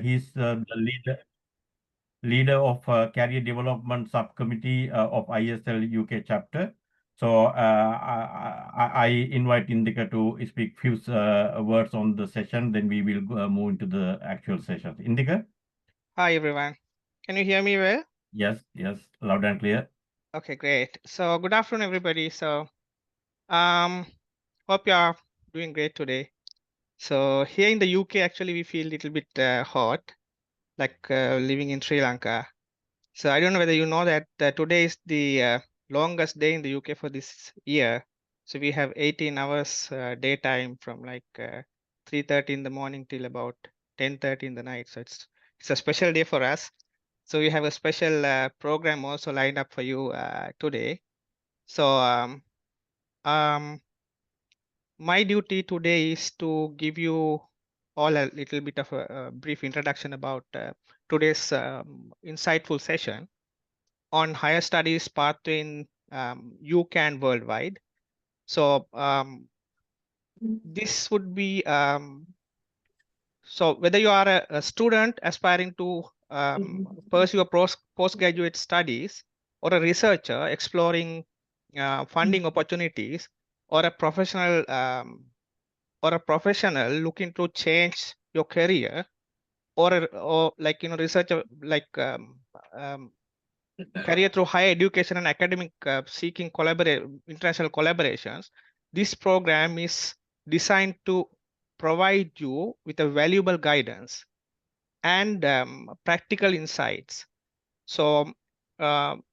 He's the leader of Career Development Subcommittee of IESL UK Chapter. So I invite Indika to speak few words on the session. Then we will move into the actual session. Indika? Hi, everyone. Can you hear me well? Yes, loud and clear. Okay, great. So good afternoon, everybody. So hope you are doing great today. So here in the UK, actually, we feel a little bit hot, like living in Sri Lanka. So I don't know whether you know that today is the longest day in the UK for this year. So we have 18 hours daytime from like 3:30 in the morning till about 10:30 in the night. So it's a special day for us. So we have a special program also lined up for you today. So um, my duty today is to give you all a little bit of a brief introduction about today's insightful session on higher studies pathway in UK and worldwide. So this would be so whether you are a student aspiring to pursue a postgraduate studies or a researcher exploring funding opportunities or a professional looking to change your career or like researcher like career through higher education and academic seeking international collaborations, this program is designed to provide you with a valuable guidance and practical insights. So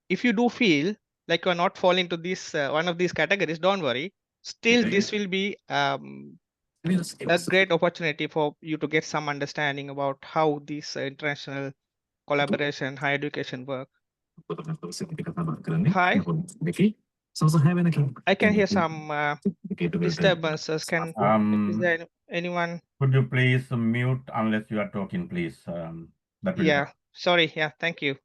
if you do feel like you're not falling to this one of these categories, don't worry. Still, this will be a great opportunity for you to get some understanding about how this international collaboration, higher education work. Hi, I can hear some disturbances. Is there anyone? Could you please mute unless you are talking, please? That will help. Yeah, sorry. Yeah, thank you.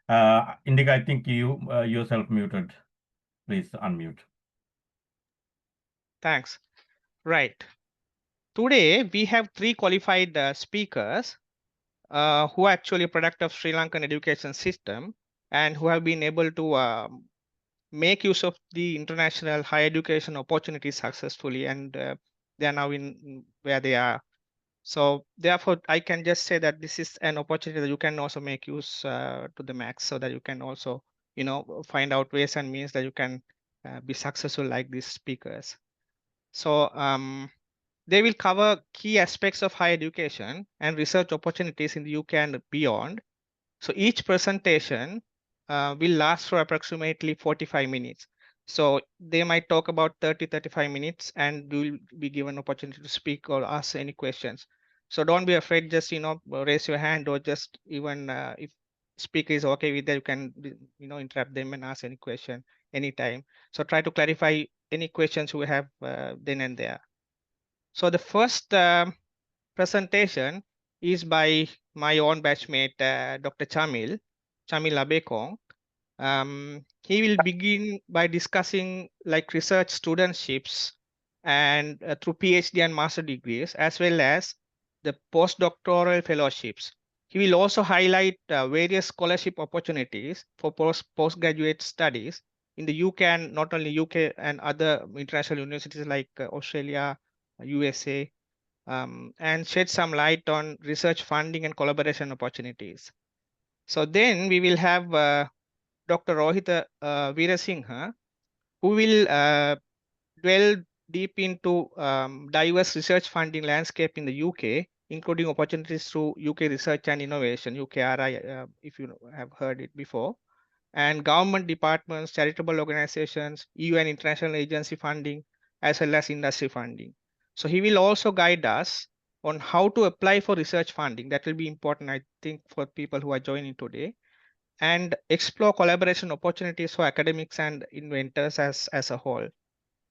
Indika, I think you yourself muted. Please unmute. Thanks. Right. Today we have three qualified speakers who are actually a product of Sri Lankan education system and who have been able to make use of the international higher education opportunities successfully, and they are now in where they are. So therefore, I can just say that this is an opportunity that you can also make use to the max, so that you can also, find out ways and means that you can be successful like these speakers. So they will cover key aspects of higher education and research opportunities in the UK and beyond. So each presentation will last for approximately 45 minutes. So they might talk about 30-35 minutes and you will be given opportunity to speak or ask any questions. So don't be afraid, just raise your hand, or just even if speaker is okay with that, you can interrupt them and ask any question anytime. So try to clarify any questions you have then and there. So the first presentation is by my own batchmate, Dr. Chamil Abeykoon. He will begin by discussing like research studentships and through PhD and master degrees, as well as the postdoctoral fellowships. He will also highlight various scholarship opportunities for postgraduate studies in the UK, and not only UK and other international universities like Australia, USA, and shed some light on research funding and collaboration opportunities. So then we will have Dr. Rohitha Weerasinghe, who will dwell deep into diverse research funding landscape in the UK, including opportunities through UK Research and Innovation, UKRI, if you have heard it before, and government departments, charitable organizations, EU and international agency funding, as well as industry funding. So he will also guide us on how to apply for research funding. That will be important, I think, for people who are joining today, and explore collaboration opportunities for academics and inventors as a whole.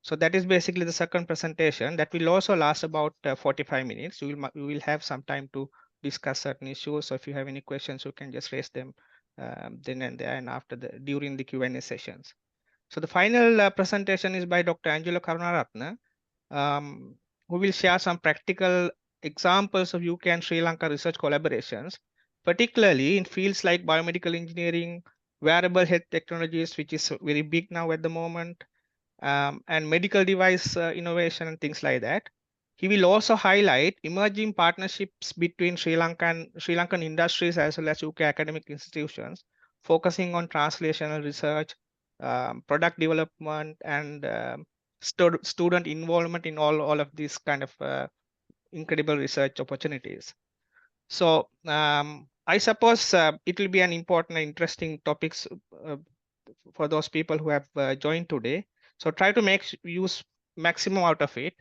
So that is basically the second presentation that will also last about 45 minutes. We will have some time to discuss certain issues. So if you have any questions, you can just raise them then and there and after during the Q&A sessions. So the final presentation is by Dr. Angelo Karunaratne. who will share some practical examples of UK and Sri Lanka research collaborations, particularly in fields like biomedical engineering, wearable health technologies, which is very big now at the moment, and medical device innovation and things like that. He will also highlight emerging partnerships between Sri Lankan industries as well as UK academic institutions, focusing on translational research, product development, and student involvement in all of these kind of incredible research opportunities. So I suppose it will be an important and interesting topics for those people who have joined today. So try to make use maximum out of it.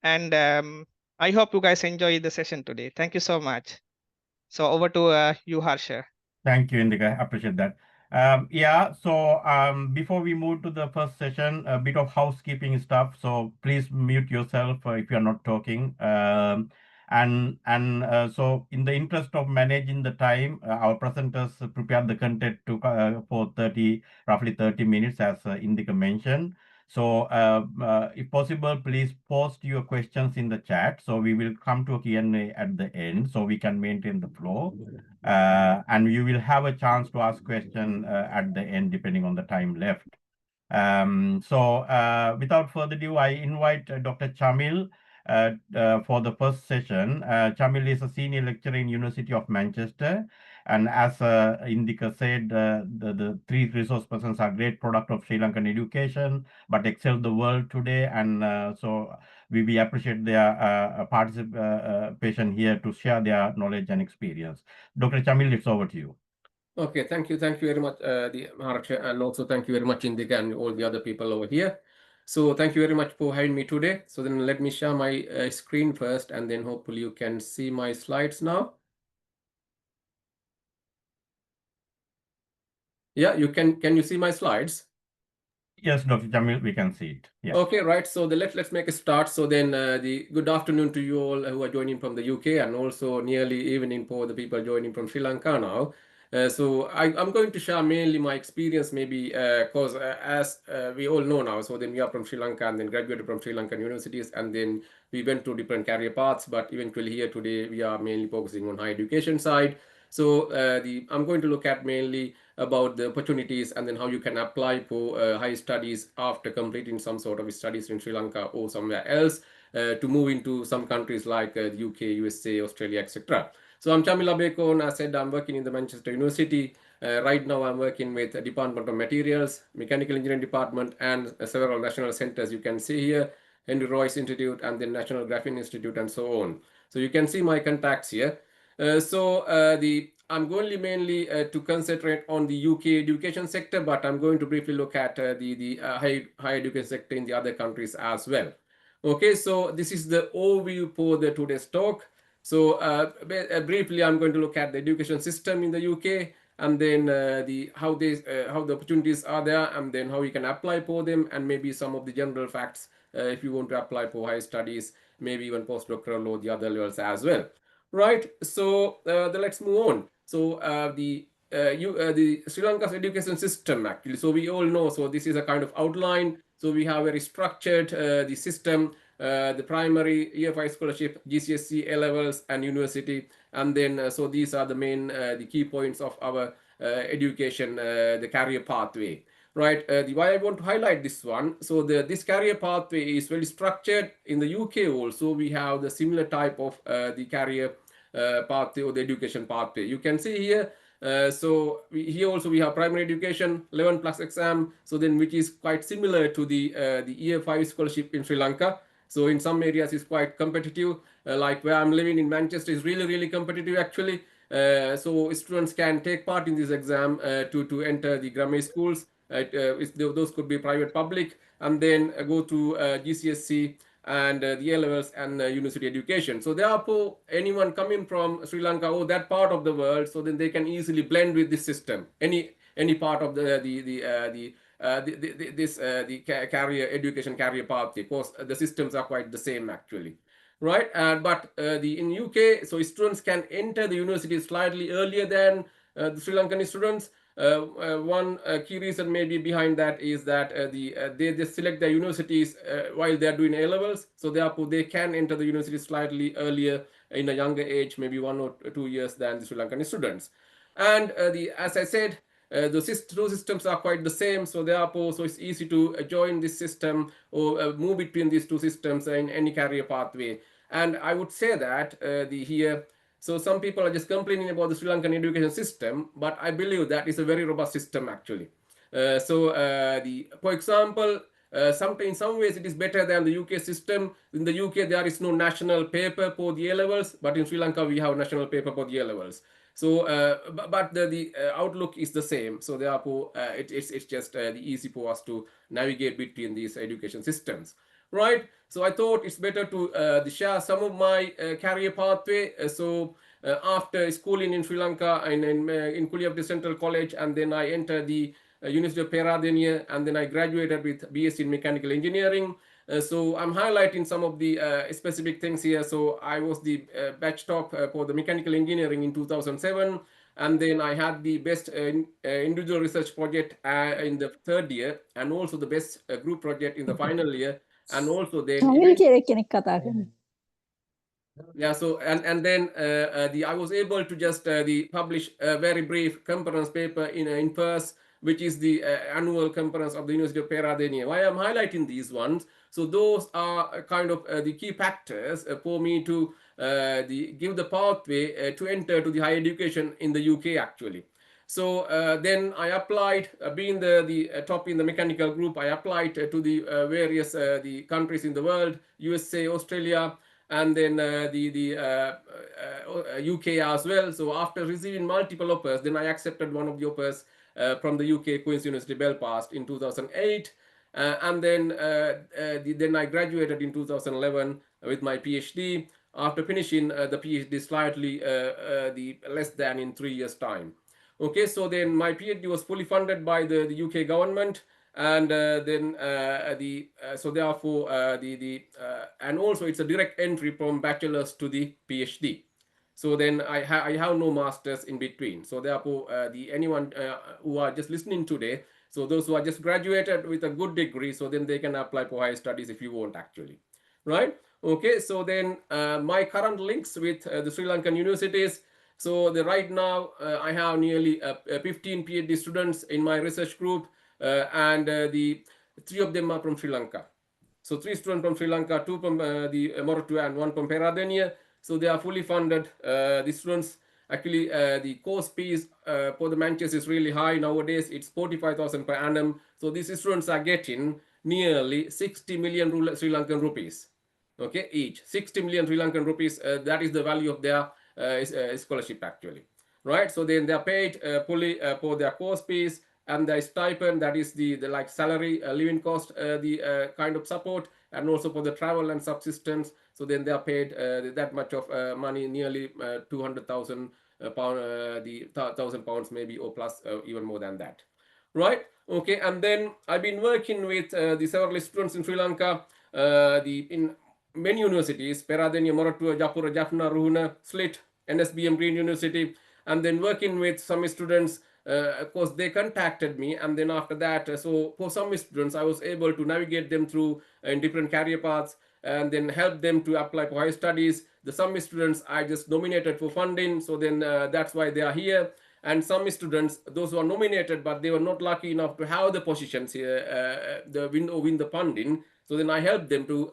And I hope you guys enjoy the session today. Thank you so much. So over to you, Harsha. Thank you, Indika. I appreciate that. Before we move to the first session, a bit of housekeeping stuff. So please mute yourself if you're not talking. So in the interest of managing the time, our presenters prepared the content for roughly 30 minutes, as Indika mentioned. So if possible, please post your questions in the chat. So we will come to a Q&A at the end so we can maintain the flow. And you will have a chance to ask question at the end, depending on the time left. Without further ado, I invite Dr. Chamil for the first session. Chamil is a senior lecturer in University of Manchester. And as Indika said, the three resource persons are great product of Sri Lankan education, but excel the world today. And so we appreciate their participation here to share their knowledge and experience. Dr. Chamil, it's over to you. Okay, thank you very much, Harsha, and also thank you very much, Indika, and all the other people over here. So thank you very much for having me today. So then let me share my screen first, and then hopefully you can see my slides now. Yeah, you can you see my slides? Yes, Dr. Chamil, we can see it. Yeah. Okay, right. So let's make a start. So then the good afternoon to you all who are joining from the UK, and also nearly evening for the people joining from Sri Lanka now. So I'm going to share mainly my experience, maybe because as we all know now, so then we are from Sri Lanka and then graduated from Sri Lankan universities, and then we went to different career paths, but eventually here today we are mainly focusing on higher education side. So I'm going to look at mainly about the opportunities and then how you can apply for higher studies after completing some sort of studies in Sri Lanka or somewhere else to move into some countries like the UK, USA, Australia, etc. So I'm Chamil Abeykoon. As I said, I'm working in the Manchester University. Right now I'm working with the Department of Materials, Mechanical Engineering Department, and several national centers you can see here, Henry Royce Institute and the National Graphene Institute and so on. So you can see my contacts here. I'm going mainly to concentrate on the UK education sector, but I'm going to briefly look at the higher education sector in the other countries as well. Okay, so this is the overview for the today's talk. So briefly, I'm going to look at the education system in the UK, and then how the opportunities are there, and then how you can apply for them, and maybe some of the general facts if you want to apply for higher studies, maybe even postdoctoral or the other levels as well. Right. So let's move on. So the Sri Lanka's education system actually. So we all know. So this is a kind of outline. So we have very structured the system, the primary EFI scholarship, GCSE, A levels, and university, and then so these are the main the key points of our education, the career pathway. Right, why I want to highlight this one. So this career pathway is very structured. In the UK also, we have the similar type of the career pathway or the education pathway. You can see here. Here also we have primary education, 11 plus exam. So then, which is quite similar to the EFI scholarship in Sri Lanka. So in some areas it's quite competitive. Like where I'm living in Manchester is really competitive actually. So students can take part in this exam to enter the grammar schools. Those could be private, public, and then go to GCSE and the A levels and university education. So therefore, anyone coming from Sri Lanka or that part of the world, so then they can easily blend with this system. Any part of the career education career path, because the systems are quite the same actually. Right, but in UK, so students can enter the university slightly earlier than the Sri Lankan students. one key reason maybe behind that is that they select their universities while they are doing A levels, so therefore they can enter the university slightly earlier in a younger age, maybe 1 or 2 years than the Sri Lankan students. And as I said, the two systems are quite the same, so therefore, so it's easy to join this system or move between these two systems in any career pathway. And I would say that so some people are just complaining about the Sri Lankan education system, but I believe that is a very robust system actually. For example, in some ways it is better than the UK system. In the UK, there is no national paper for the A levels, but in Sri Lanka, we have national paper for the A levels. So, but the outlook is the same. So therefore, it's just easy for us to navigate between these education systems, right? So I thought it's better to share some of my career pathway. After schooling in Sri Lanka and in Kuliapti Central College, and then I entered the University of Peradeniya, and then I graduated with BSc in Mechanical Engineering. So I'm highlighting some of the specific things here. So I was the batch top for the Mechanical Engineering in 2007. And then I had the best individual research project in the third year, and also the best group project in the final year. And also then yeah, so and then I was able to just publish a very brief conference paper in PERS, which is the annual conference of the University of Peradeniya. Why I'm highlighting these ones? So those are kind of the key factors for me to give the pathway to enter to the higher education in the UK actually. So then I applied, being the top in the mechanical group, I applied to the various the countries in the world, USA, Australia, and then UK as well. So after receiving multiple offers, then I accepted one of the offers from the UK Queen's University Belfast in 2008. And then I graduated in 2011 with my PhD. After finishing the PhD slightly less than in 3 years' time. Okay, so then my PhD was fully funded by the UK government, and so therefore and also it's a direct entry from bachelor's to the PhD. So then I have no masters in between. So therefore, anyone who are just listening today, so those who are just graduated with a good degree, so then they can apply for higher studies if you want actually, right? Okay, so then my current links with the Sri Lankan universities. So right now I have nearly 15 PhD students in my research group, and the 3 of them are from Sri Lanka. So 3 students from Sri Lanka, 2 from the Moratu, and 1 from Peradeniya. So they are fully funded. The students actually the course fees for the Manchester is really high nowadays. It's 45,000 per annum. So these students are getting nearly 60 million Sri Lankan rupees. Okay, each 60 million Sri Lankan rupees. That is the value of their scholarship actually, right? So then they are paid fully for their course fees and the stipend, that is the like salary, living cost, the kind of support, and also for the travel and subsistence. So then they are paid that much of money, nearly 200,000 pound, the £1,000 maybe, or plus even more than that, right? Okay, and then I've been working with the several students in Sri Lanka, in many universities, Peradeniya, Moratu, Japura, Jaffna, Ruhuna, Slit, NSBM Green University, and then working with some students. Of course, they contacted me, and then after that, so for some students, I was able to navigate them through in different career paths, and then help them to apply for higher studies. The some students I just nominated for funding, so then that's why they are here. And some students, those who are nominated, but they were not lucky enough to have the positions here, win the funding. So then I helped them to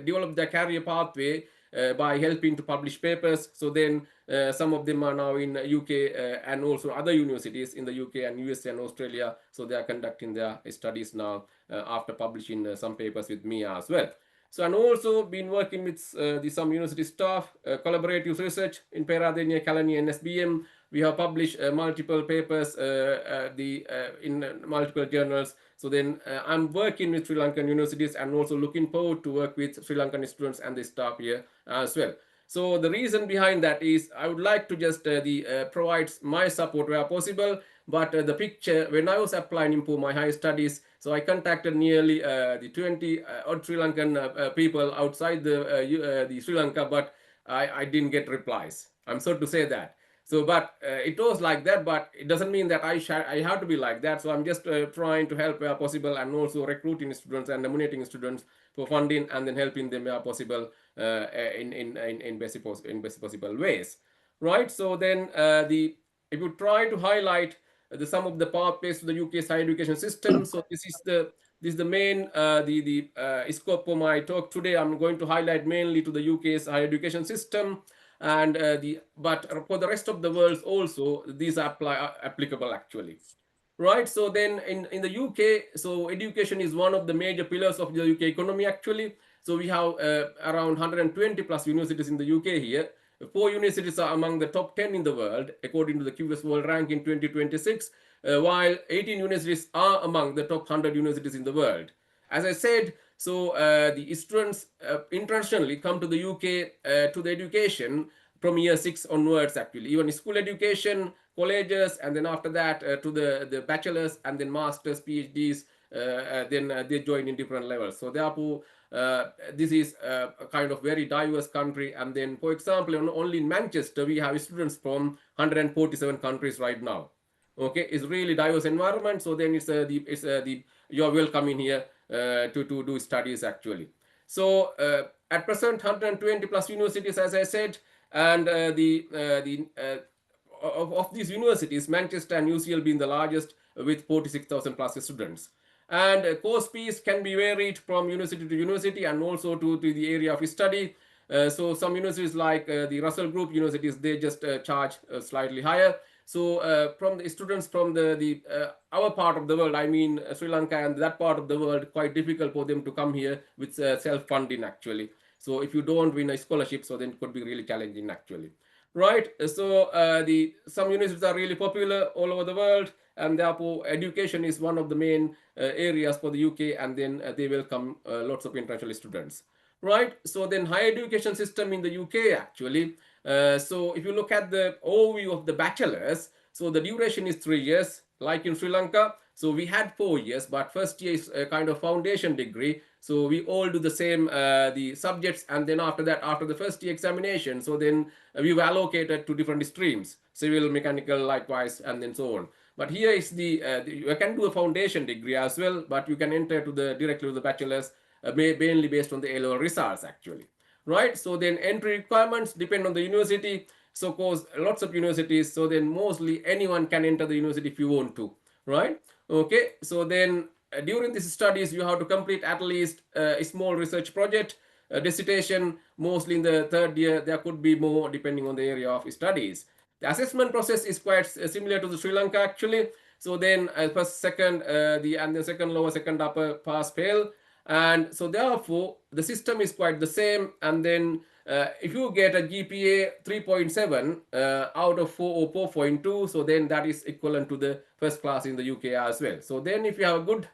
develop their career pathway by helping to publish papers. So then some of them are now in UK and also other universities in the UK and US and Australia. So they are conducting their studies now after publishing some papers with me as well. So, and also been working with some university staff, collaborative research in Peradeniya, Kalani, and SBM. We have published multiple papers in multiple journals. So then I'm working with Sri Lankan universities and also looking forward to work with Sri Lankan students and the staff here as well. So the reason behind that is I would like to just provide my support where possible. But the picture, when I was applying for my higher studies, so I contacted nearly the 20 odd Sri Lankan people outside the Sri Lanka, but I didn't get replies. I'm sorry to say that. So, but it was like that, but it doesn't mean that I have to be like that. So I'm just trying to help where possible, and also recruiting students and nominating students for funding, and then helping them where possible in best possible ways, right? So then if you try to highlight some of the pathways to the UK's higher education system, so this is the main scope for my talk today. I'm going to highlight mainly to the UK's higher education system, and but for the rest of the world also these are applicable actually, right? So then in the UK, so education is one of the major pillars of the UK economy actually. So we have around 120 plus universities in the UK here. 4 universities are among the top 10 in the world according to the QS World Rank in 2026, while 18 universities are among the top 100 universities in the world. As I said, so the students internationally come to the UK to the education from year 6 onwards actually, even school education, colleges, and then after that to the bachelor's, and then masters, PhDs, then they join in different levels. So therefore this is a kind of very diverse country. And then, for example, only in Manchester we have students from 147 countries right now. Okay, it's really diverse environment. So then you're welcome in here to do studies actually. So at present 120 plus universities, as I said, and of these universities, Manchester and UCL being the largest with 46,000 plus students. And course fees can be varied from university to university, and also to the area of study. So some universities like the Russell Group universities, they just charge slightly higher. So from the students from our part of the world, I mean Sri Lanka and that part of the world, quite difficult for them to come here with self-funding actually. So if you don't win a scholarship, so then it could be really challenging actually, right? So some universities are really popular all over the world, and therefore education is one of the main areas for the UK, and then they welcome lots of international students, right? So then higher education system in the UK actually. So if you look at the overview of the bachelor's, so the duration is 3 years, like in Sri Lanka. So we had 4 years, but first year is a kind of foundation degree. So we all do the same the subjects, and then after that, after the first year examination, so then we were allocated to different streams, civil, mechanical, likewise, and then so on. But here is you can do a foundation degree as well, but you can enter to directly to the bachelor's mainly based on the A-level results actually, right? So then entry requirements depend on the university. So of course lots of universities, so then mostly anyone can enter the university if you want to, right? Okay, so then during these studies you have to complete at least a small research project, dissertation. Mostly in the third year, there could be more depending on the area of studies. The assessment process is quite similar to the Sri Lanka actually. So then first, second, and then second lower, second upper, pass, fail. And so therefore the system is quite the same. And then if you get a GPA 3.7 out of 4 or 4.2, so then that is equivalent to the first class in the UK as well. So then if you have a good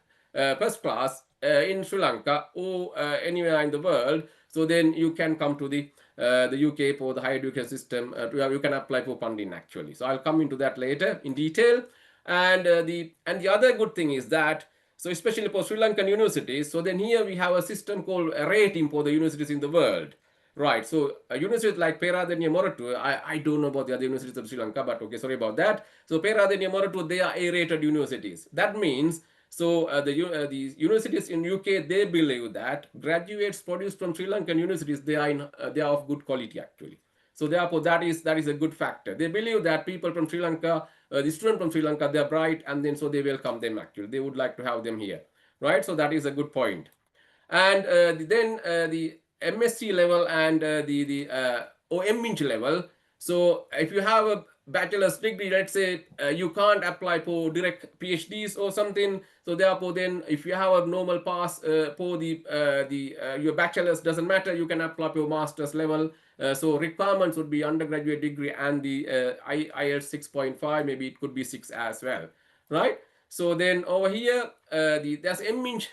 first class in Sri Lanka or anywhere in the world, so then you can come to the UK for the higher education system. You can apply for funding actually. So I'll come into that later in detail. And the other good thing is that, so especially for Sri Lankan universities, so then here we have a system called a rating for the universities in the world, right? So a university like Peradeniya Moratu, I don't know about the other universities of Sri Lanka, but okay, sorry about that. So Peradeniya Moratu, they are A-rated universities. That means, so the universities in UK, they believe that graduates produced from Sri Lankan universities, they are of good quality actually. So therefore that is a good factor. They believe that people from Sri Lanka, the students from Sri Lanka, they're bright, and then so they welcome them actually. They would like to have them here, right? So that is a good point. And then the MSc level and or MINch level. So if you have a bachelor's degree, let's say you can't apply for direct PhDs or something. So therefore, then if you have a normal pass for your bachelor's, doesn't matter. You can apply for master's level. So requirements would be undergraduate degree and the IELTS 6.5. Maybe it could be 6 as well, right? So then over here, there's MINch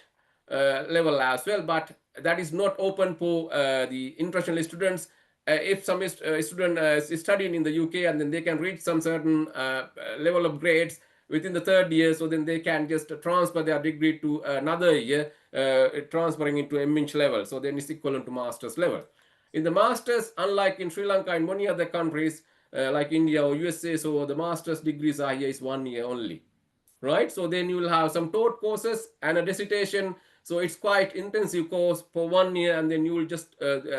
level as well, but that is not open for the international students. If some student is studying in the UK and then they can reach some certain level of grades within the third year, so then they can just transfer their degree to another year, transferring into a MINch level. So then it's equivalent to master's level. In the masters, unlike in Sri Lanka and many other countries, like India or USA, so the master's degrees are here is 1 year only, right? So then you will have some taught courses and a dissertation. So it's quite intensive course for 1 year, and then you will just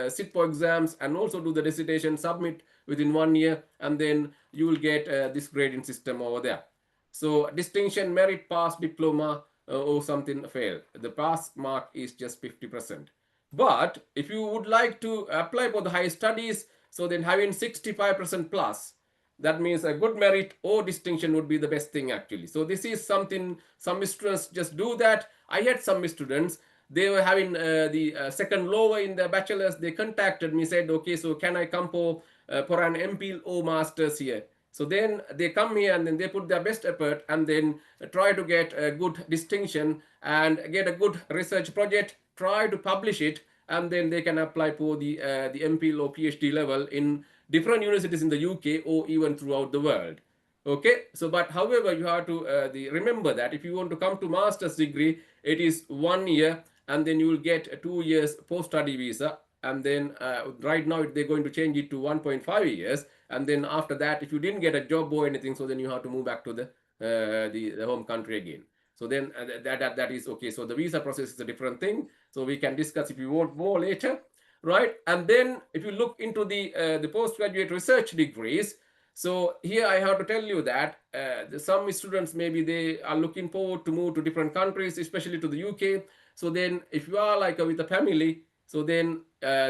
sit for exams and also do the dissertation, submit within 1 year, and then you will get this grading system over there. So distinction, merit, pass, diploma, or something fail. The pass mark is just 50%. But if you would like to apply for the higher studies, so then having 65% plus, that means a good merit or distinction would be the best thing actually. So this is something some students just do that. I had some students, they were having the second lower in their bachelor's. They contacted me, said, okay, so can I come for an MPhil or master's here? So then they come here and then they put their best effort and then try to get a good distinction and get a good research project, try to publish it, and then they can apply for the MPhil or PhD level in different universities in the UK or even throughout the world. Okay, so but however, you have to remember that if you want to come to master's degree, it is 1 year, and then you will get a 2 years post-study visa, and then right now they're going to change it to 1.5 years, and then after that, if you didn't get a job or anything, so then you have to move back to the home country again. So then that is okay. So the visa process is a different thing. So we can discuss if you want more later, right? And then if you look into the postgraduate research degrees, so here I have to tell you that some students, maybe they are looking forward to move to different countries, especially to the UK. So then if you are like with a family, so then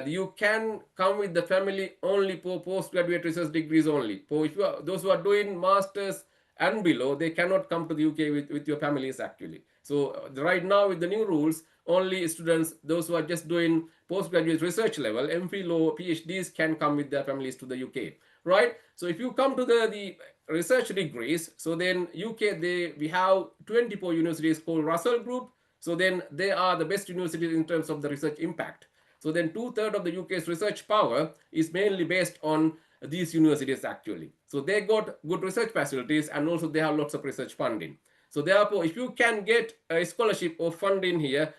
you can come with the family only for postgraduate research degrees only. For if you are, those who are doing masters and below, they cannot come to the UK with your families actually. So right now with the new rules, only students, those who are just doing postgraduate research level, MPhil or PhDs can come with their families to the UK, right? So if you come to the research degrees, so then UK, we have 24 universities called Russell Group. So then they are the best universities in terms of the research impact. So then 2/3 of the UK's research power is mainly based on these universities actually. So they got good research facilities and also they have lots of research funding. So therefore, if you can get a scholarship or funding here,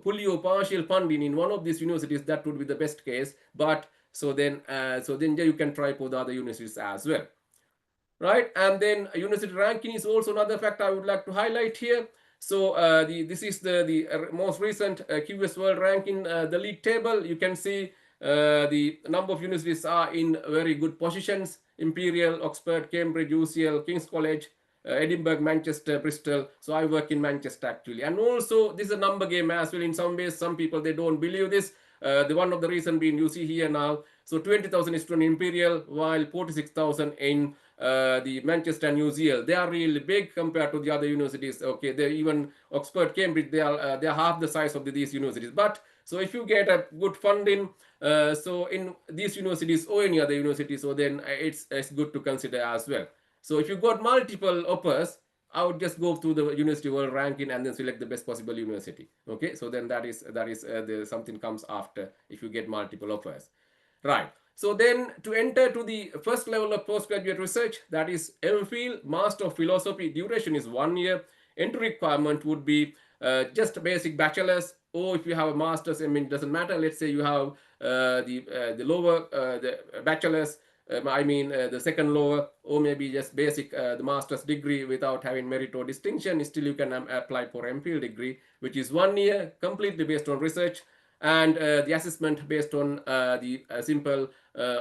fully or partial funding in one of these universities, that would be the best case. But so then you can try for the other universities as well, right? And then university ranking is also another factor I would like to highlight here. So this is the most recent QS World Ranking, the league table. You can see the number of universities are in very good positions: Imperial, Oxford, Cambridge, UCL, King's College, Edinburgh, Manchester, Bristol. So I work in Manchester actually. And also this is a number game as well in some ways. Some people, they don't believe this. The one of the reason being, you see here now, so 20,000 is from Imperial, while 46,000 in the Manchester and UCL. They are really big compared to the other universities. Okay, they even Oxford, Cambridge, they are half the size of these universities. But so if you get a good funding, so in these universities or any other universities, so then it's good to consider as well. So if you got multiple offers, I would just go through the university world ranking and then select the best possible university. Okay, so then that is something comes after if you get multiple offers, right? So then to enter to the first level of postgraduate research, that is MPhil, Master of Philosophy, duration is 1 year. Entry requirement would be just a basic bachelor's, or if you have a master's, I mean, it doesn't matter. Let's say you have the lower, the bachelor's, the second lower, or maybe just basic the master's degree without having merit or distinction. Still you can apply for MPhil degree, which is 1 year, completely based on research, and the assessment based on the simple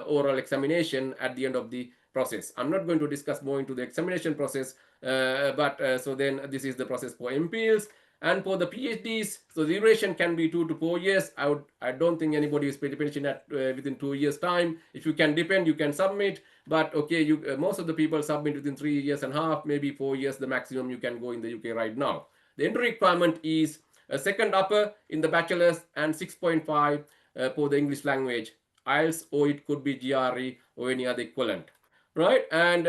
oral examination at the end of the process. I'm not going to discuss more into the examination process, but so then this is the process for MPhils. And for the PhDs, so the duration can be 2 to 4 years. I don't think anybody is paying attention at within 2 years time. If you can depend, you can submit. But okay, most of the people submit within 3 years and a half, maybe 4 years, the maximum you can go in the UK right now. The entry requirement is a second upper in the bachelor's and 6.5 for the English language, IELTS, or it could be GRE or any other equivalent, right? And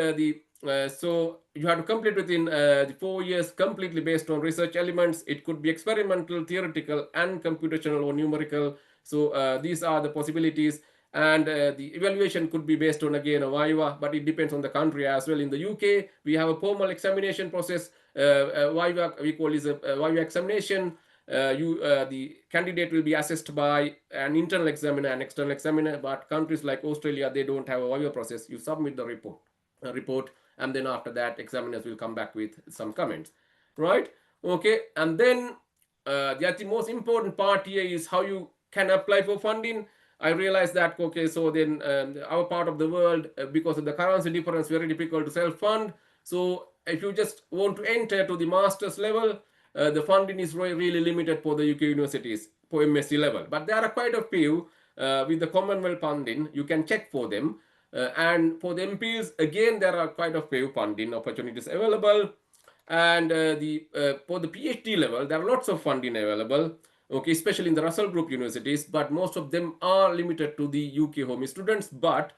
so you have to complete within the 4 years, completely based on research elements. It could be experimental, theoretical, and computational or numerical. So these are the possibilities. And the evaluation could be based on, again, a Viva, but it depends on the country as well. In the UK, we have a formal examination process. Viva, we call it a Viva examination. the candidate will be assessed by an internal examiner and external examiner. But countries like Australia, they don't have a Viva process. You submit the report, and then after that, examiners will come back with some comments, right? Okay, and then the most important part here is how you can apply for funding. I realized that, okay, so then our part of the world, because of the currency difference, very difficult to self-fund. So if you just want to enter to the master's level, the funding is really limited for the UK universities for MSc level. But there are quite a few with the Commonwealth funding. You can check for them. And for the MPs, again, there are quite a few funding opportunities available. And for the PhD level, there are lots of funding available, okay, especially in the Russell Group universities, but most of them are limited to the UK home students, but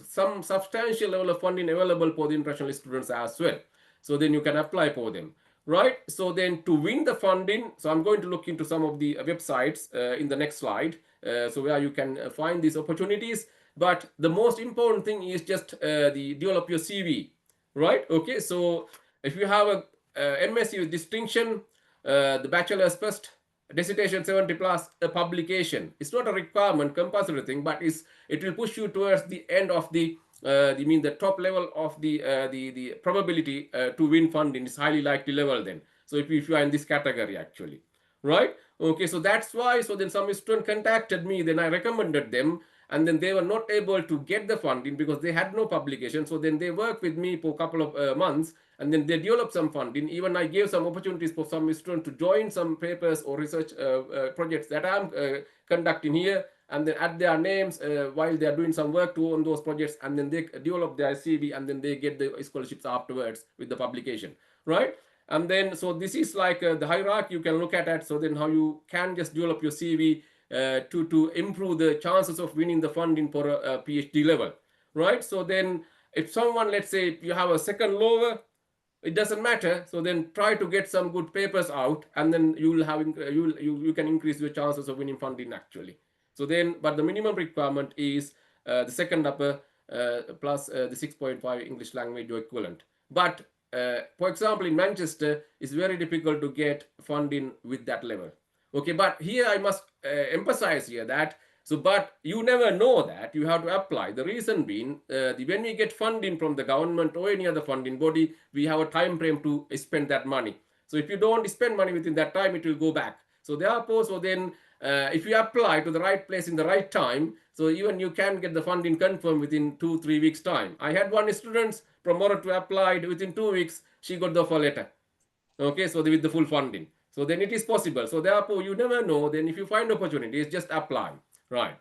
some substantial level of funding available for the international students as well. So then you can apply for them, right? So then to win the funding, so I'm going to look into some of the websites in the next slide, so where you can find these opportunities. But the most important thing is just develop your CV, right? Okay, so if you have a MSc with distinction, the bachelor's first, dissertation 70 plus, a publication. It's not a requirement, compulsory thing, but it will push you towards the end of the top level of the probability to win funding is highly likely level then. So if you are in this category actually, right? Okay, so that's why. So then some student contacted me, then I recommended them, and then they were not able to get the funding because they had no publication. So then they worked with me for a couple of months, and then they developed some funding. Even I gave some opportunities for some students to join some papers or research projects that I'm conducting here, and then add their names while they are doing some work on those projects, and then they develop their CV, and then they get the scholarships afterwards with the publication, right? And then, so this is like the hierarchy you can look at it. So then how you can just develop your CV to improve the chances of winning the funding for a PhD level, right? So then if someone, let's say you have a second lower, it doesn't matter. So then try to get some good papers out, and then you will have you can increase your chances of winning funding actually. So then, but the minimum requirement is the second upper plus the 6.5 English language or equivalent. But for example, in Manchester, it's very difficult to get funding with that level. Okay, but here I must emphasize here that, so, but you never know that, you have to apply. The reason being, when we get funding from the government or any other funding body, we have a time frame to spend that money. So if you don't spend money within that time, it will go back. So therefore, so then if you apply to the right place in the right time, so even you can get the funding confirmed within 2-3 weeks time. I had one student from Morocco applied within 2 weeks, she got the offer letter. Okay, so with the full funding. So then it is possible. So therefore, you never know. Then if you find opportunities, just apply, right?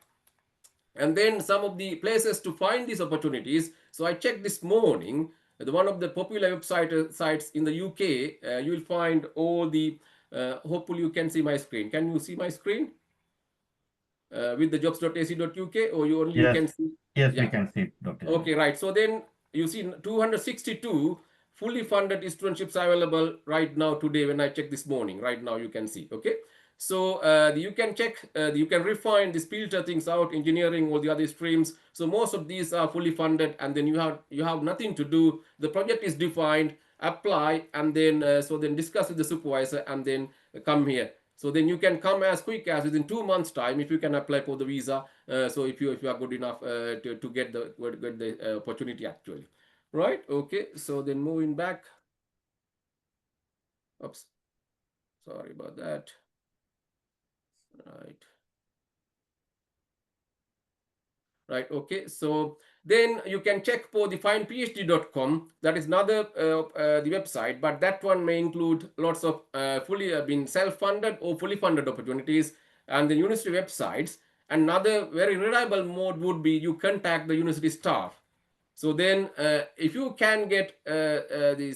And then some of the places to find these opportunities. So I checked this morning, one of the popular sites in the UK, you will find all the, hopefully you can see my screen. Can you see my screen? With the jobs.ac.uk, or you only Yes. can see? Yes, Yeah. we can see, Dr. Okay, right. So then you see 262 fully funded internships available right now today when I check this morning. Right now you can see, okay? So you can check, you can refine this, filter things out, engineering, all the other streams. So most of these are fully funded, and then you have nothing to do. The project is defined, apply, and then so then discuss with the supervisor, and then come here. So then you can come as quick as within 2 months time if you can apply for the visa. So if you are good enough to get the opportunity actually, right? Okay. So then moving back. Oops. Sorry about that. Right. Right. Okay. So then you can check for the findphd.com. That is another the website, but that one may include lots of fully been self-funded or fully funded opportunities, and the university websites. Another very reliable mode would be you contact the university staff. So then if you can get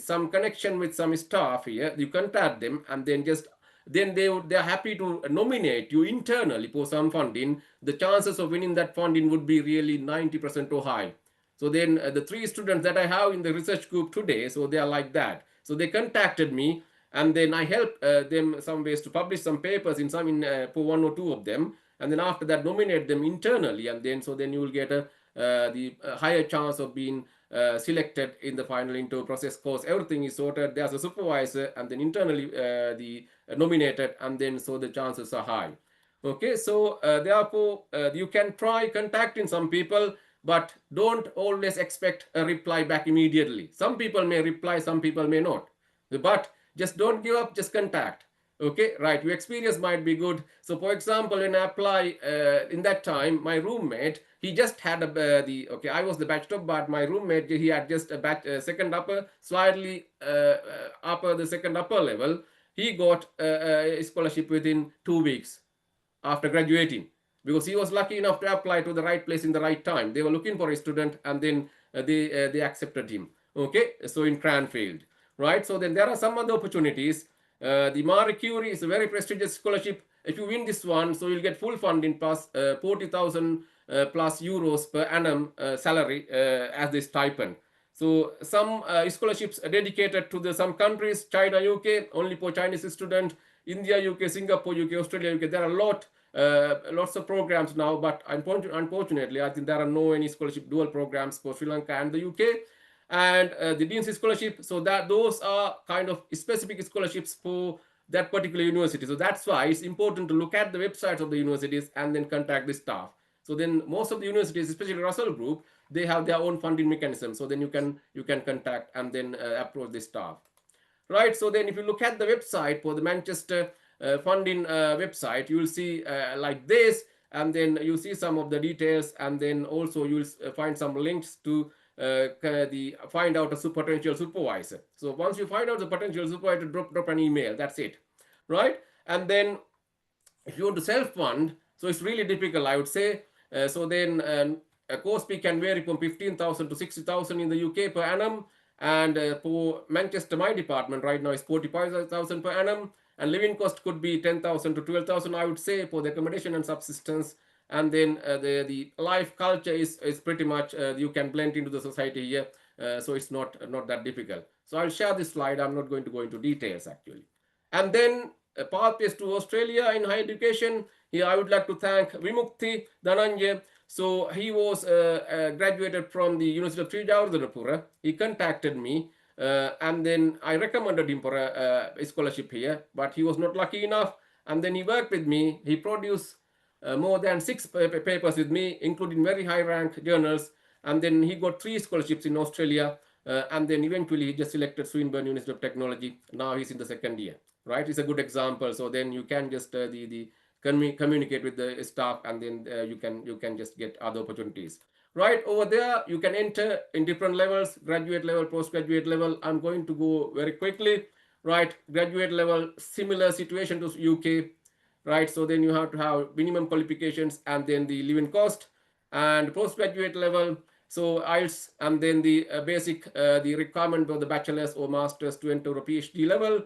some connection with some staff here, you contact them, and then they're happy to nominate you internally for some funding. The chances of winning that funding would be really 90% or high. So then the 3 students that I have in the research group today, so they are like that. So they contacted me, and then I helped them some ways to publish some papers for 1 or 2 of them, and then after that nominate them internally, and then so then you will get the higher chance of being selected in the final interview process course. Everything is sorted. There's a supervisor and then internally nominated, and then so the chances are high. Okay, so therefore you can try contacting some people, but don't always expect a reply back immediately. Some people may reply, some people may not. But just don't give up, just contact. Okay, right, your experience might be good. So for example, when I apply in that time, my roommate, he just had okay, I was the batch top, but my roommate, he had just a batch second upper, slightly upper, the second upper level. He got a scholarship within 2 weeks after graduating, because he was lucky enough to apply to the right place in the right time. They were looking for a student, and then they accepted him. Okay, so in Cranfield, right? So then there are some other opportunities. The Marie Curie is a very prestigious scholarship. If you win this one, so you'll get full funding plus 40,000 plus euros per annum salary as the stipend. So some scholarships are dedicated to some countries: China, UK, only for Chinese students; India, UK, Singapore, UK, Australia, UK. There are lots of programs now, but unfortunately, I think there are no any scholarship dual programs for Sri Lanka and the UK. And the Dean's Scholarship, so that those are kind of specific scholarships for that particular university. So that's why it's important to look at the websites of the universities and then contact the staff. So then most of the universities, especially Russell Group, they have their own funding mechanism. So then you can contact and then approach the staff. Right, so then if you look at the website for the Manchester funding website, you will see like this, and then you see some of the details, and then also you will find some links to find out a potential supervisor. So once you find out the potential supervisor, drop an email. That's it, right? And then if you want to self-fund, so it's really difficult, I would say. So then a course fee can vary from 15,000 to 60,000 in the UK per annum. And for Manchester, my department right now is 45,000 per annum, and living cost could be 10,000 to 12,000, I would say, for the accommodation and subsistence. And then the life culture is pretty much you can blend into the society here, so it's not that difficult. So I'll share this slide. I'm not going to go into details actually. And then pathways to Australia in higher education. Here I would like to thank Vimukti Dhananjay. So he was graduated from the University of Srijawardhanapura. He contacted me, and then I recommended him for a scholarship here, but he was not lucky enough. And then he worked with me. He produced more than 6 papers with me, including very high rank journals. And then he got 3 scholarships in Australia. And then eventually he just selected Swinburne University of Technology. Now he's in the 2nd year, right? It's a good example. So then you can just communicate with the staff, and then you can just get other opportunities. Right over there, you can enter in different levels: graduate level, postgraduate level. I'm going to go very quickly. Right, graduate level, similar situation to UK. Right, so then you have to have minimum qualifications and then the living cost. And postgraduate level, so IELTS, and then the basic the requirement of the bachelor's or master's to enter a PhD level.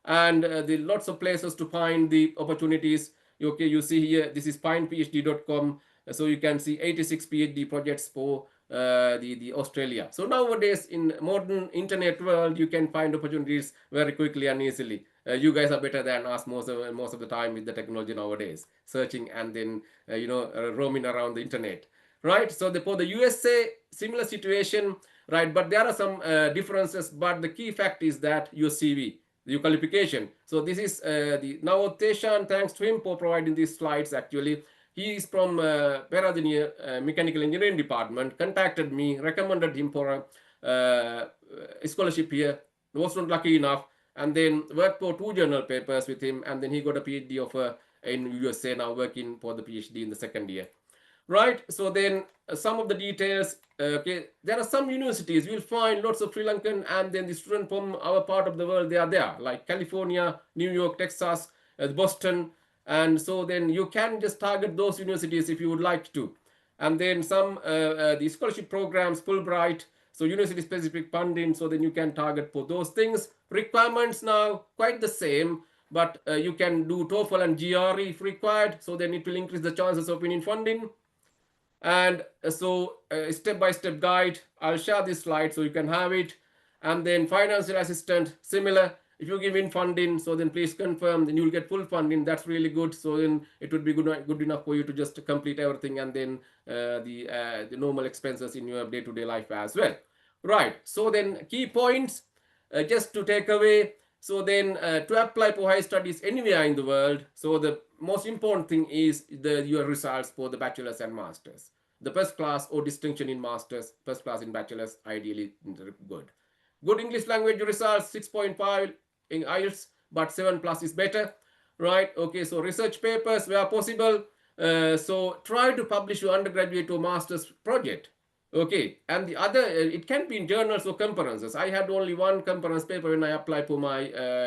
And the lots of places to find the opportunities. Okay, you see here, this is pinephd.com. So you can see 86 PhD projects for the Australia. So nowadays in modern internet world, you can find opportunities very quickly and easily. You guys are better than us most of the time with the technology nowadays, searching and then roaming around the internet, right? So for the USA, similar situation, right? But there are some differences. But the key fact is that your CV, your qualification. So this is now Teshan, thanks to him for providing these slides. Actually, he is from Weerasinghe Mechanical Engineering Department, contacted me, recommended him for a scholarship here. Was not lucky enough, and then worked for 2 journal papers with him, and then he got a PhD offer in USA, now working for the PhD in the 2nd year. Right, so then some of the details. Okay, there are some universities you'll find lots of Sri Lankan, and then the students from our part of the world, they are there, like California, New York, Texas, Boston. And so then you can just target those universities if you would like to. And then some the scholarship programs, Fulbright, so university specific funding, so then you can target for those things. Requirements now quite the same, but you can do TOEFL and GRE if required, so then it will increase the chances of winning funding. And so step-by-step guide, I'll share this slide so you can have it. And then financial assistant, similar. If you give in funding, so then please confirm, then you'll get full funding. That's really good. So then it would be good enough for you to just complete everything, and then the normal expenses in your day-to-day life as well. Right. So then key points, just to take away. So then to apply for higher studies anywhere in the world. So the most important thing is your results for the bachelor's and master's. The first class or distinction in master's, first class in bachelor's, ideally good. Good English language results, 6.5 in IELTS, but 7 plus is better, right? Okay, so research papers where possible. So try to publish your undergraduate or master's project. Okay, and the other, it can be in journals or conferences. I had only one conference paper when I applied for my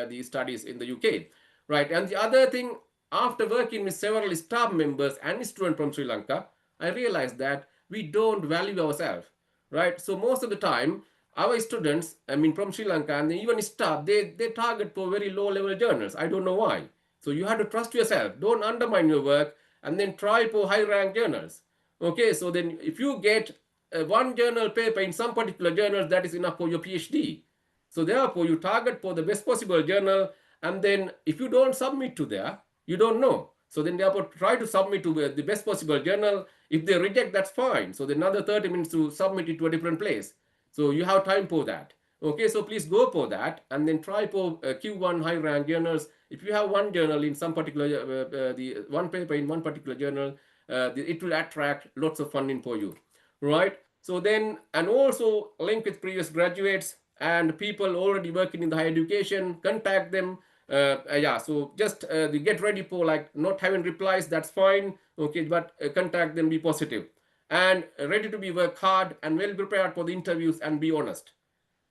the studies in the UK, right? And the other thing, after working with several staff members and students from Sri Lanka, I realized that we don't value ourselves, right? So most of the time, our students, I mean, from Sri Lanka and even staff, they target for very low level journals. I don't know why. So you have to trust yourself. Don't undermine your work and then try for high rank journals. Okay, so then if you get one journal paper in some particular journals, that is enough for your PhD. So therefore, you target for the best possible journal, and then if you don't submit to there, you don't know. So then therefore, try to submit to the best possible journal. If they reject, that's fine. So then another 30 minutes to submit it to a different place. So you have time for that. Okay, so please go for that and then try for Q1 high rank journals. If you have one journal in some particular, the one paper in one particular journal, it will attract lots of funding for you, right? So then, and also link with previous graduates and people already working in the higher education, contact them. Yeah, so just get ready for like not having replies, that's fine. Okay, but contact them, be positive and ready to be work hard and well prepared for the interviews and be honest.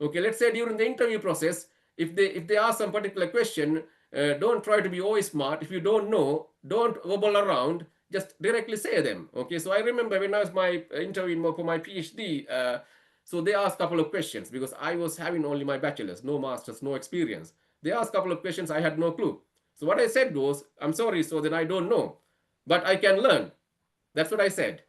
Okay, let's say during the interview process, if they ask some particular question, don't try to be always smart. If you don't know, don't wobble around, just directly say them. Okay, so I remember when I was my interviewing for my PhD, so they asked a couple of questions because I was having only my bachelor's, no master's, no experience. They asked a couple of questions, I had no clue. So what I said was, I'm sorry, so then I don't know, but I can learn. That's what I said.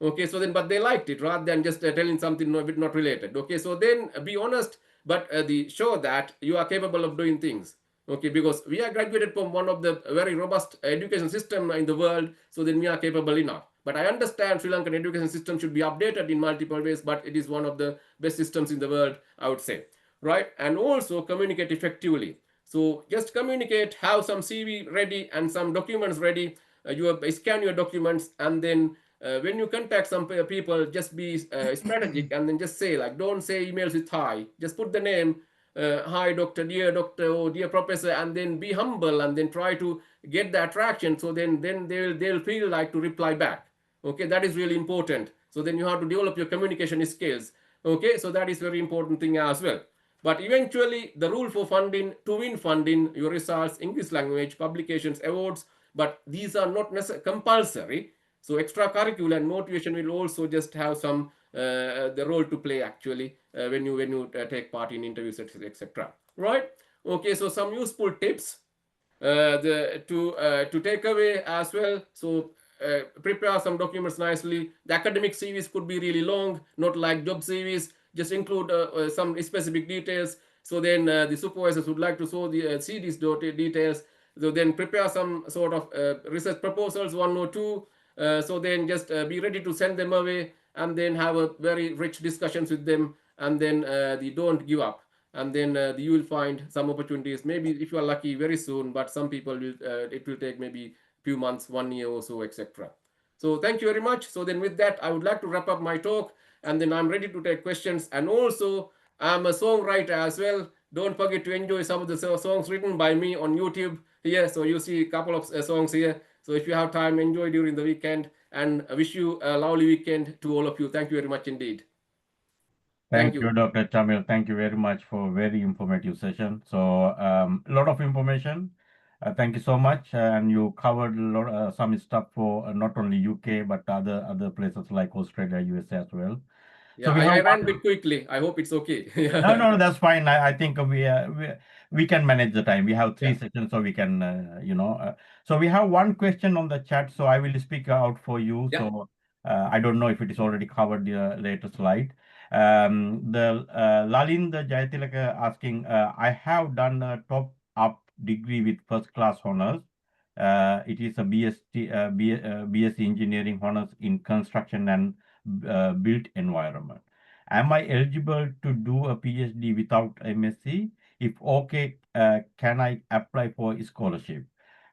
Okay, so then, but they liked it rather than just telling something not related. Okay, so then be honest, but show that you are capable of doing things. Okay, because we are graduated from one of the very robust education system in the world, so then we are capable enough. But I understand Sri Lankan education system should be updated in multiple ways, but it is one of the best systems in the world, I would say, right? And also communicate effectively. So just communicate, have some CV ready and some documents ready. You scan your documents, and then when you contact some people, just be strategic and then just say, like, don't say emails with hi, just put the name, hi doctor, dear doctor, or dear professor, and then be humble and then try to get the attraction. So then they'll feel like to reply back. Okay, that is really important. So then you have to develop your communication skills. Okay, so that is very important thing as well. But eventually, the rule for funding, to win funding, your results, English language, publications, awards, but these are not necessarily compulsory. So extracurricular and motivation will also just have some the role to play actually when you take part in interviews, etc. Right? Okay, so some useful tips to take away as well. So prepare some documents nicely. The academic CVs could be really long, not like job CVs. Just include some specific details. So then the supervisors would like to see these details. So then prepare some sort of research proposals, one or two. So then just be ready to send them away and then have a very rich discussions with them, and then don't give up, and then you will find some opportunities, maybe if you are lucky very soon, but some people will it will take maybe few months, 1 year or so, etc. So thank you very much. So then with that, I would like to wrap up my talk, and then I'm ready to take questions. And also I'm a songwriter as well. Don't forget to enjoy some of the songs written by me on YouTube here. So you see a couple of songs here. So if you have time, enjoy during the weekend, and I wish you a lovely weekend to all of you. Thank you very much indeed. Thank you, Dr. Chamil. Thank you very much for a very informative session. So a lot of information. Thank you so much. And you covered a lot, some stuff for not only UK, but other places like Australia, USA as well. Yeah, so I ran a bit quickly. I hope it's okay. No, that's fine. I think we can manage the time. We have three sessions, so we can, so we have one question on the chat, so I will speak out for you. Yeah. So I don't know if it is already covered the later slide. The Lalinda Jayatilaka asking, I have done a top up degree with first class honors. It is a BSc Engineering honors in construction and built environment. Am I eligible to do a PhD without MSc? If okay, can I apply for a scholarship?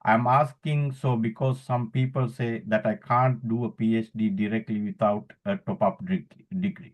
I'm asking so because some people say that I can't do a PhD directly without a top-up degree.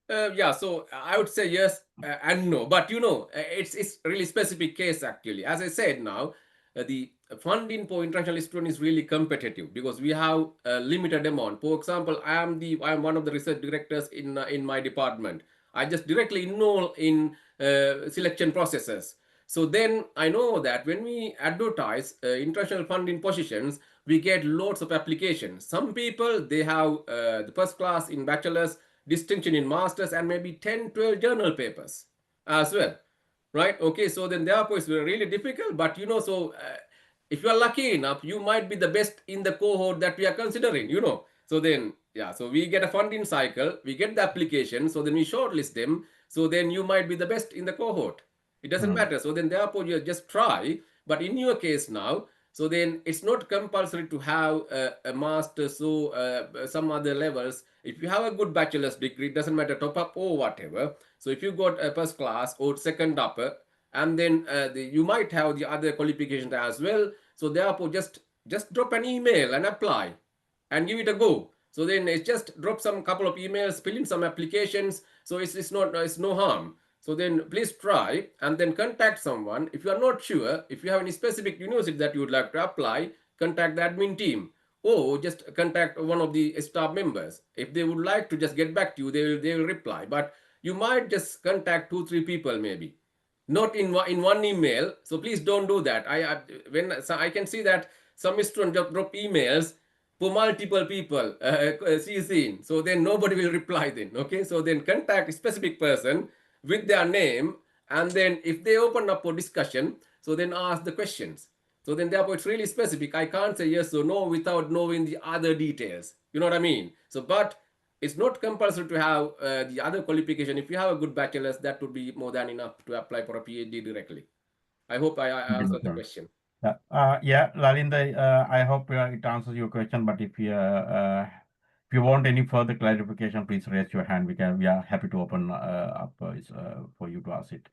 Yeah, so I would say yes and no, but it's really specific case actually. As I said now, the funding for international student is really competitive because we have a limited amount. For example, I am one of the research directors in my department. I just directly enroll in selection processes. So then I know that when we advertise international funding positions, we get lots of applications. Some people, they have the first class in bachelor's, distinction in masters, and maybe 10, 12 journal papers as well, right? Okay, so then therefore it's really difficult, but if you are lucky enough, you might be the best in the cohort that we are considering, so then yeah, so we get a funding cycle, we get the application, so then we shortlist them, so then you might be the best in the cohort. It doesn't matter. So then therefore you just try. But in your case now, so then it's not compulsory to have a master's or some other levels. If you have a good bachelor's degree, it doesn't matter top up or whatever. So if you got a first class or second upper, and then you might have the other qualifications as well. So therefore just drop an email and apply and give it a go. So then it's just drop some couple of emails, fill in some applications. So it's no harm. So then please try and then contact someone. If you are not sure, if you have any specific university that you would like to apply, contact the admin team or just contact one of the staff members. If they would like to just get back to you, they will reply. But you might just contact 2-3 people maybe, not in one email. So please don't do that. I can see that some students drop emails for multiple people CC. So then nobody will reply then. Okay, so then contact a specific person with their name, and then if they open up for discussion, so then ask the questions. So then therefore it's really specific. I can't say yes or no without knowing the other details. You know what I mean? So but it's not compulsory to have the other qualification. If you have a good bachelor's, that would be more than enough to apply for a PhD directly. I hope I answered the question. Yeah, Lalinda, I hope it answers your question. But if you want any further clarification, please raise your hand. We are happy to open up for you to ask it.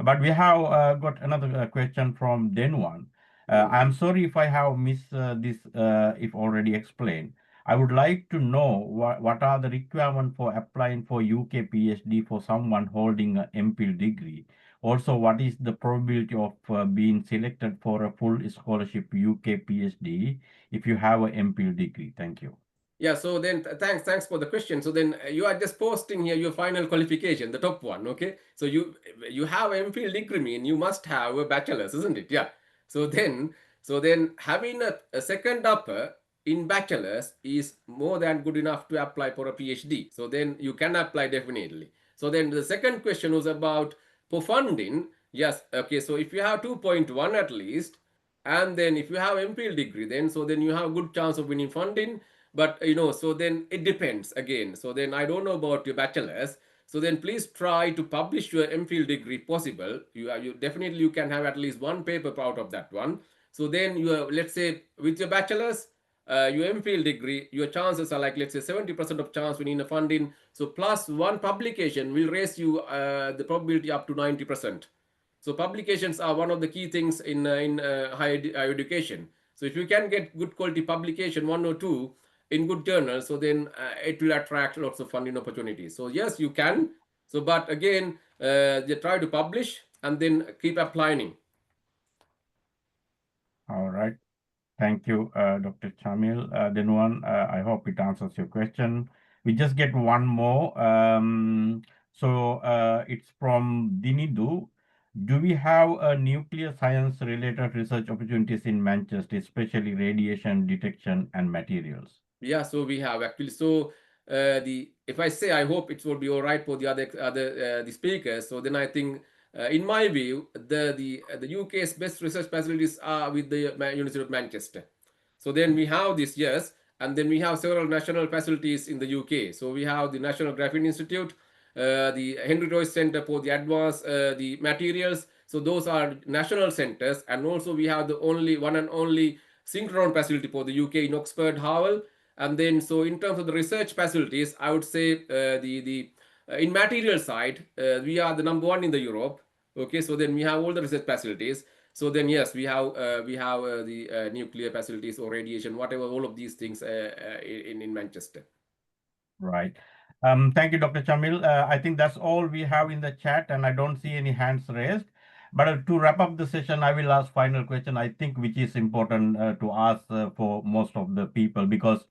But we have got another question from Denwan. I'm sorry if I have missed this, if already explained. I would like to know what are the requirements for applying for UK PhD for someone holding an MPhil degree. Also, what is the probability of being selected for a full scholarship UK PhD if you have an MPhil degree? Thank you. Yeah, so then thanks for the question. So then you are just posting here your final qualification, the top one, okay? So you have MPhil degree, mean you must have a bachelor's, isn't it? Yeah. So then having a second upper in bachelor's is more than good enough to apply for a PhD. So then you can apply definitely. So then the second question was about for funding. Yes, okay, so if you have 2.1 at least, and then if you have MPhil degree, then you have a good chance of winning funding. But so then it depends again. So then I don't know about your bachelor's. So then please try to publish your MPhil degree possible. You definitely you can have at least one paper out of that one. So then let's say with your bachelor's, your MPhil degree, your chances are like let's say 70% of chance winning a funding. So plus one publication will raise you the probability up to 90%. So publications are one of the key things in higher education. So if you can get good quality publication, one or two in good journals, so then it will attract lots of funding opportunities. So yes, you can. So but again, they try to publish and then keep applying. All right. Thank you, Dr. Chamil. Then I hope it answers your question. We just get one more. So it's from Dinidu. Do we have a nuclear science related research opportunities in Manchester, especially radiation detection and materials? Yeah, so we have actually. So if I say, I hope it will be all right for the other the speakers. So then I think, in my view, the UK's best research facilities are with the University of Manchester. So then we have this, yes, and then we have several national facilities in the UK. So we have the National Graphene Institute, the Henry Royce Center for the Advanced the Materials. So those are national centers, and also we have the one and only synchrotron facility for the UK in Oxford, Howell. And then, so in terms of the research facilities, I would say in material side, we are the number one in the Europe. Okay, so then we have all the research facilities. So then yes, we have the nuclear facilities or radiation, whatever, all of these things in Manchester. Right. Thank you, Dr. Chamil. I think that's all we have in the chat, and I don't see any hands raised. But to wrap up the session, I will ask final question, I think, which is important to ask for most of the people, because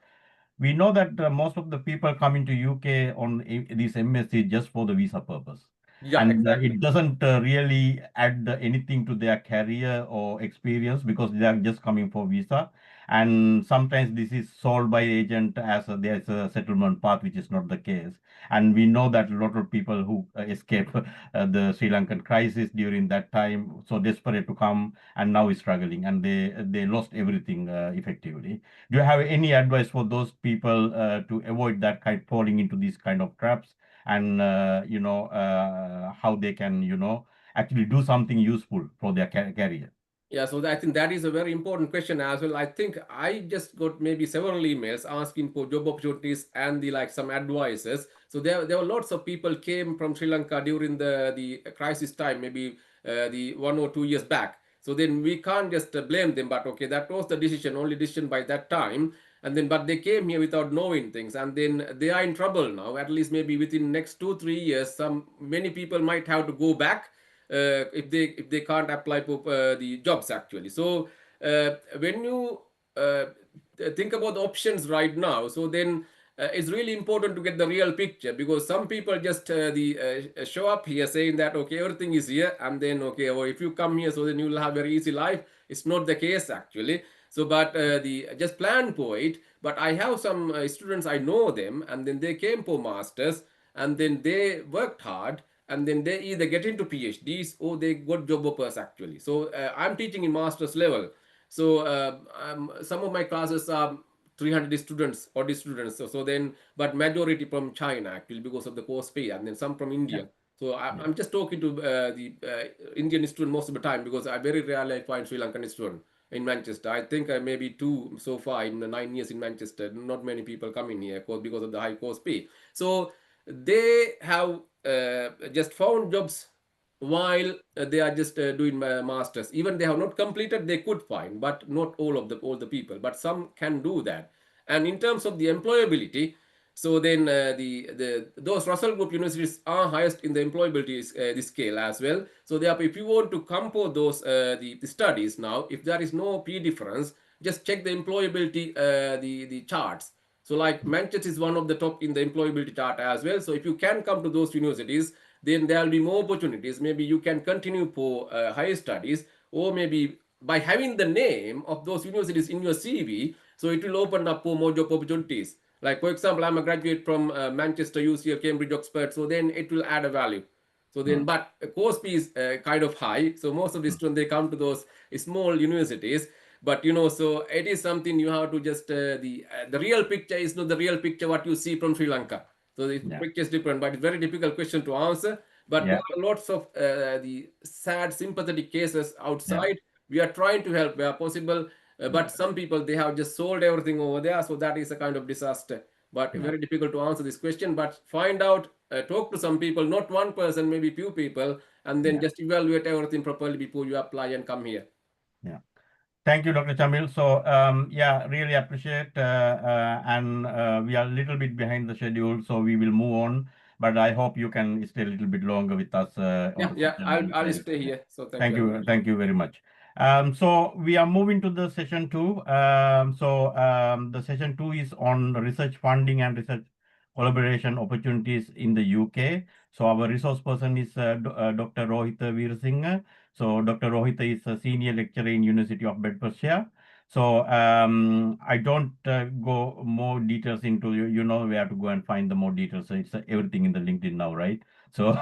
we know that most of the people come into UK on this MSc just for the visa purpose. Yeah, And exactly. it doesn't really add anything to their career or experience, because they are just coming for visa. And sometimes this is sold by agent as there's a settlement path, which is not the case. And we know that a lot of people who escape the Sri Lankan crisis during that time, so desperate to come, and now is struggling, and they lost everything effectively. Do you have any advice for those people to avoid that kind, falling into these kind of traps, and how they can actually do something useful for their career? Yeah, so I think that is a very important question as well. I think I just got maybe several emails asking for job opportunities and some advices. So there were lots of people came from Sri Lanka during the crisis time, maybe the 1 or 2 years back. So then we can't just blame them, but okay, that was the decision, only decision by that time. And then, but they came here without knowing things, and then they are in trouble now. At least maybe within next 2-3 years, many people might have to go back if they can't apply for the jobs actually. So when you think about the options right now, so then it's really important to get the real picture, because some people just show up here saying that okay, everything is here, and then okay, or if you come here, so then you will have a very easy life. It's not the case actually. So but the just plan for it. But I have some students, I know them, and then they came for masters, and then they worked hard, and then they either get into PhDs or they got job offers actually. So I'm teaching in master's level. So some of my classes are 300 students or students. So then, but majority from China actually, because of the course fee, and then some from India. Yeah. So I'm just talking to the Indian student most of the time, because I very rarely find Sri Lankan student in Manchester. I think maybe 2 so far in the 9 years in Manchester. Not many people coming here because of the high course fee. So they have just found jobs while they are just doing masters. Even they have not completed, they could find, but not all the people. But some can do that. And in terms of the employability, so then those Russell Group universities are highest in the employability the scale as well. So therefore, if you want to come for those the studies now, if there is no P difference, just check the employability the charts. So like Manchester is one of the top in the employability chart as well. So if you can come to those universities, then there will be more opportunities. Maybe you can continue for higher studies, or maybe by having the name of those universities in your CV, so it will open up for more job opportunities. Like for example, I'm a graduate from Manchester, UCL, Cambridge, Oxford, so then it will add a value. So then, but course fee is kind of high. So most of the students, they come to those small universities. But so it is something you have to just the real picture is not the real picture what you see from Sri Lanka. So the picture is different, but it's very difficult question to answer. But there are lots of the sad, sympathetic cases outside. We are trying to help where possible, but some people, they have just sold everything over there. So that is a kind of disaster. But very difficult to answer this question. But find out, talk to some people, not one person, maybe few people, and then just evaluate everything properly before you apply and come here. Yeah. Thank you, Dr. Chamil. So, yeah, really appreciate, and we are a little bit behind the schedule, so we will move on. But I hope you can stay a little bit longer with us on the session. I'll stay here. So Thank you. Thank you very much. So we are moving to the session 2. The session 2 is on research funding and research collaboration opportunities in the UK. So our resource person is Dr. Rohitha Weerasinghe. So Dr. Rohitha is a senior lecturer in University of Bedfordshire. So I don't go more details into, you know where to go and find the more details. So it's everything in the LinkedIn now, right? So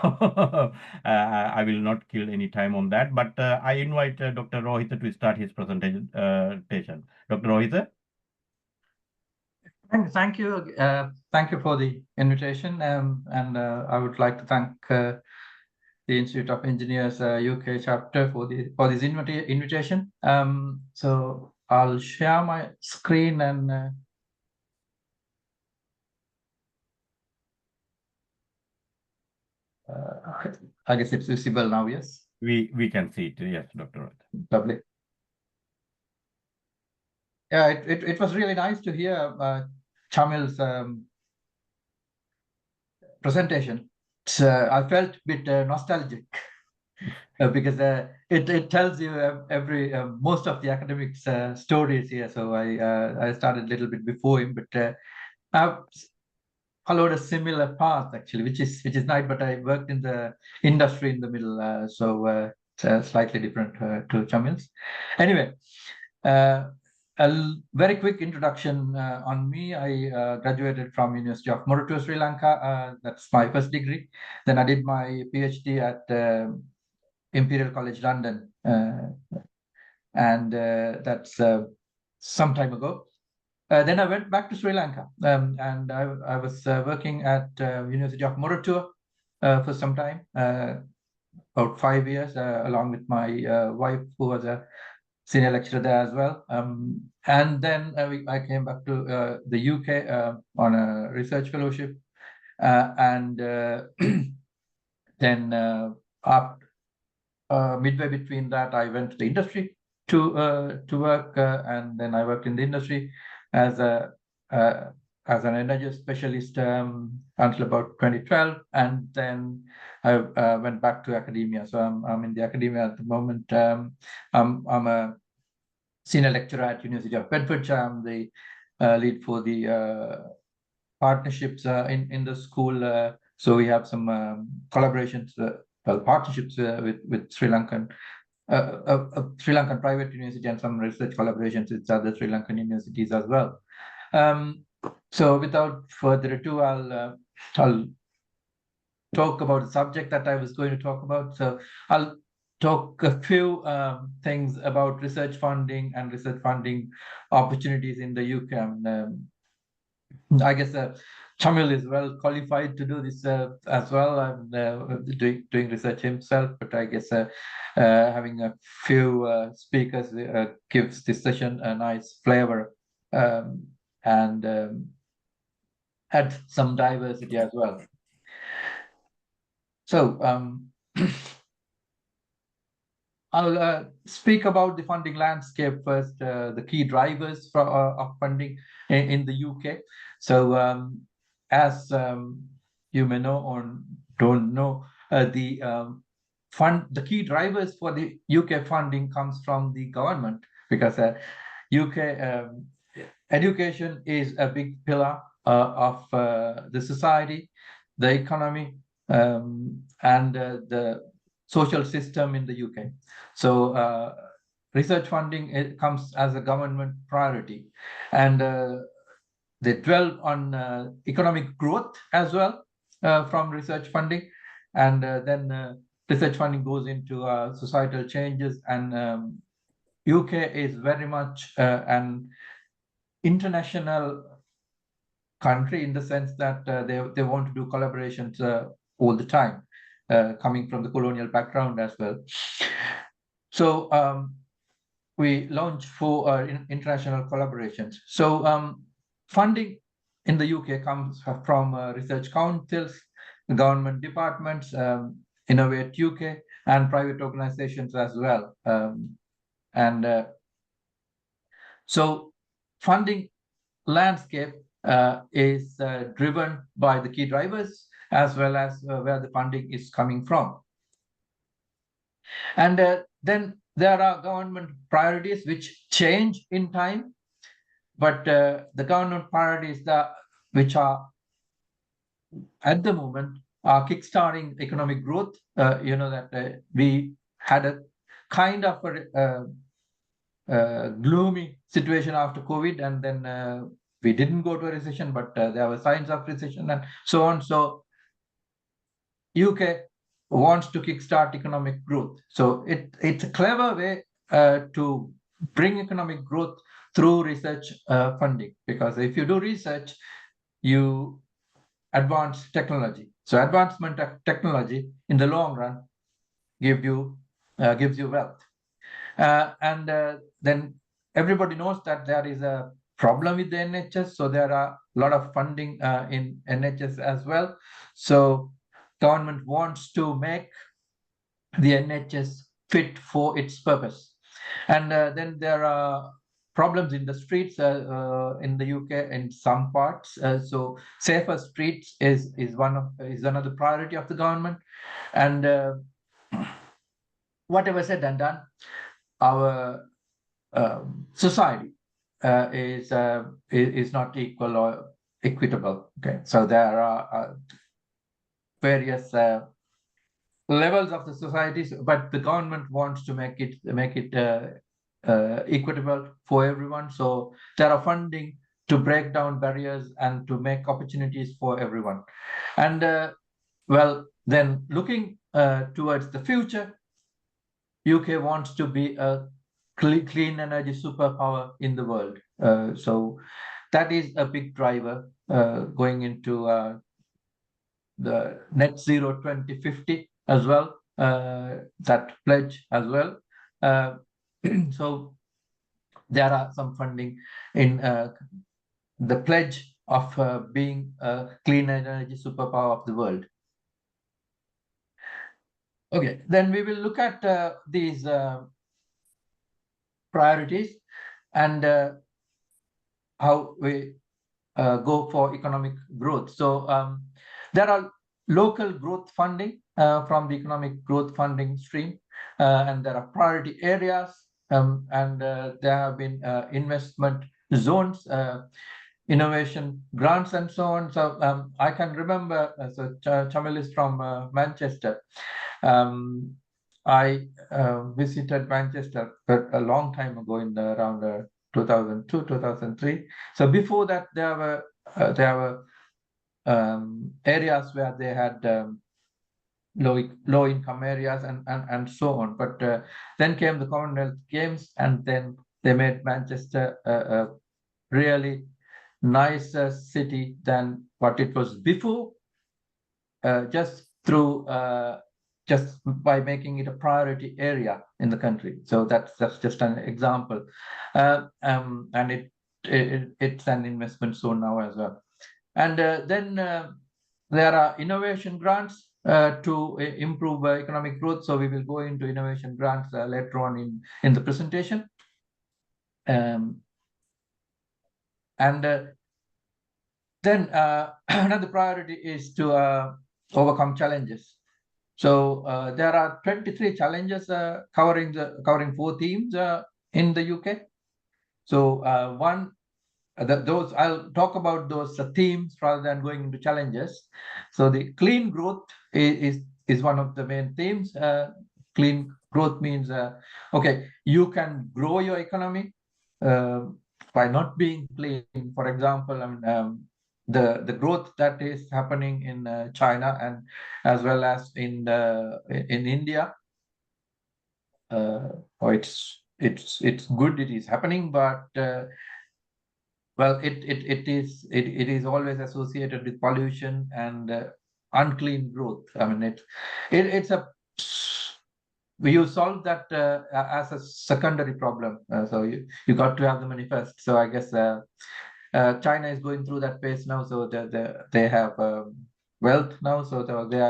I will not kill any time on that, but I invite Dr. Rohitha to start his presentation. Dr. Rohitha? Thank you. Thank you for the invitation. And I would like to thank the Institute of Engineers UK Chapter for this invitation. So I'll share my screen and I guess it's visible now, yes? We can see it, yes, Dr. Rohitha. Lovely. Yeah, it was really nice to hear Chamil's presentation. I felt a bit nostalgic because it tells you every most of the academics stories here. So I started a little bit before him, but I've followed a similar path actually, which is nice. But I worked in the industry in the middle, so it's slightly different to Chamil's. Anyway. A very quick introduction on me. I graduated from University of Moratuwa, Sri Lanka. That's my first degree. Then I did my PhD at Imperial College London, and that's some time ago. Then I went back to Sri Lanka, and I was working at University of Moratuwa for some time, about 5 years, along with my wife, who was a senior lecturer there as well. And then I came back to the UK on a research fellowship. And then midway between that, I went to the industry to work. And then I worked in the industry as an energy specialist until about 2012. And then I went back to academia. So I'm in the academia at the moment. I'm a senior lecturer at University of Bedfordshire. I'm the lead for the partnerships in the school. So we have some collaborations, partnerships with Sri Lankan private university and some research collaborations with other Sri Lankan universities as well. So without further ado, I'll talk about the subject that I was going to talk about. So I'll talk a few things about research funding and research funding opportunities in the UK. I guess Chamil is well qualified to do this as well. I'm doing research himself, but I guess having a few speakers gives this session a nice flavor and add some diversity as well. So I'll speak about the funding landscape first, the key drivers of funding in the UK. So as you may know or don't know, the key drivers for the UK funding comes from the government, because UK education is a big pillar of the society, the economy, and the social system in the UK. So research funding, it comes as a government priority, and they dwell on economic growth as well from research funding, and then research funding goes into societal changes. And UK is very much an international country in the sense that they want to do collaborations all the time, coming from the colonial background as well. So we launch for international collaborations. So funding in the UK comes from research councils, government departments, Innovate UK, and private organizations as well. So funding landscape is driven by the key drivers as well as where the funding is coming from. And then there are government priorities which change in time, but the government priorities which are at the moment are kickstarting economic growth. You know that we had a kind of a gloomy situation after COVID, and then we didn't go to a recession, but there were signs of recession and so on. So UK wants to kickstart economic growth. So it's a clever way to bring economic growth through research funding, because if you do research, you advance technology. So advancement of technology in the long run gives you wealth. And then everybody knows that there is a problem with the NHS. So there are a lot of funding in NHS as well. So government wants to make the NHS fit for its purpose. And then there are problems in the streets in the UK in some parts. So safer streets is another priority of the government. And whatever said and done, our society is not equal or equitable. Okay, so there are various levels of the societies, but the government wants to make it equitable for everyone. So there are funding to break down barriers and to make opportunities for everyone. And well, then looking towards the future, UK wants to be a clean energy superpower in the world. So that is a big driver going into the net zero 2050 as well, that pledge as well. So there are some funding in the pledge of being a clean energy superpower of the world. Okay, then we will look at these priorities and how we go for economic growth. So there are local growth funding from the economic growth funding stream, and there are priority areas, and there have been investment zones, innovation grants, and so on. So I can remember, so Chamil is from Manchester. I visited Manchester a long time ago in around 2002, 2003. So before that, there were areas where they had low income areas and so on. But then came the Commonwealth Games, and then they made Manchester a really nicer city than what it was before, just by making it a priority area in the country. So that's just an example, and it's an investment zone now as well. And then there are innovation grants to improve economic growth. So we will go into innovation grants later on in the presentation. And then another priority is to overcome challenges. So there are 23 challenges covering 4 themes in the UK. So those I'll talk about those themes rather than going into challenges. So the clean growth is one of the main themes. Clean growth means okay, you can grow your economy by not being clean. For example, I mean, the growth that is happening in China and as well as in India, it's good, it is happening, but well, it is always associated with pollution and unclean growth. I mean, it's a you solve that as a secondary problem. So you got to have the money first. So I guess China is going through that phase now. So they have wealth now. So they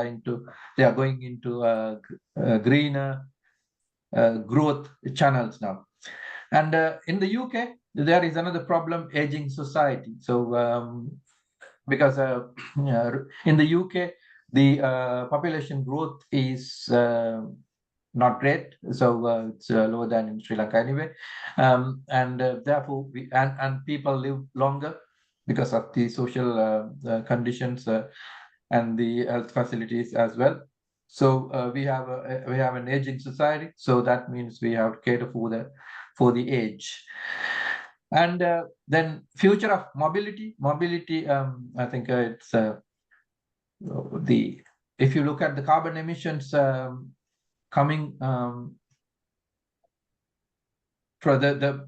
are going into greener growth channels now. And in the UK, there is another problem: aging society. So because in the UK, the population growth is not great, so it's lower than in Sri Lanka anyway, and therefore and people live longer because of the social conditions and the health facilities as well. So we have an aging society, so that means we have to cater for the age. And then future of mobility. I think it's if you look at the carbon emissions coming for the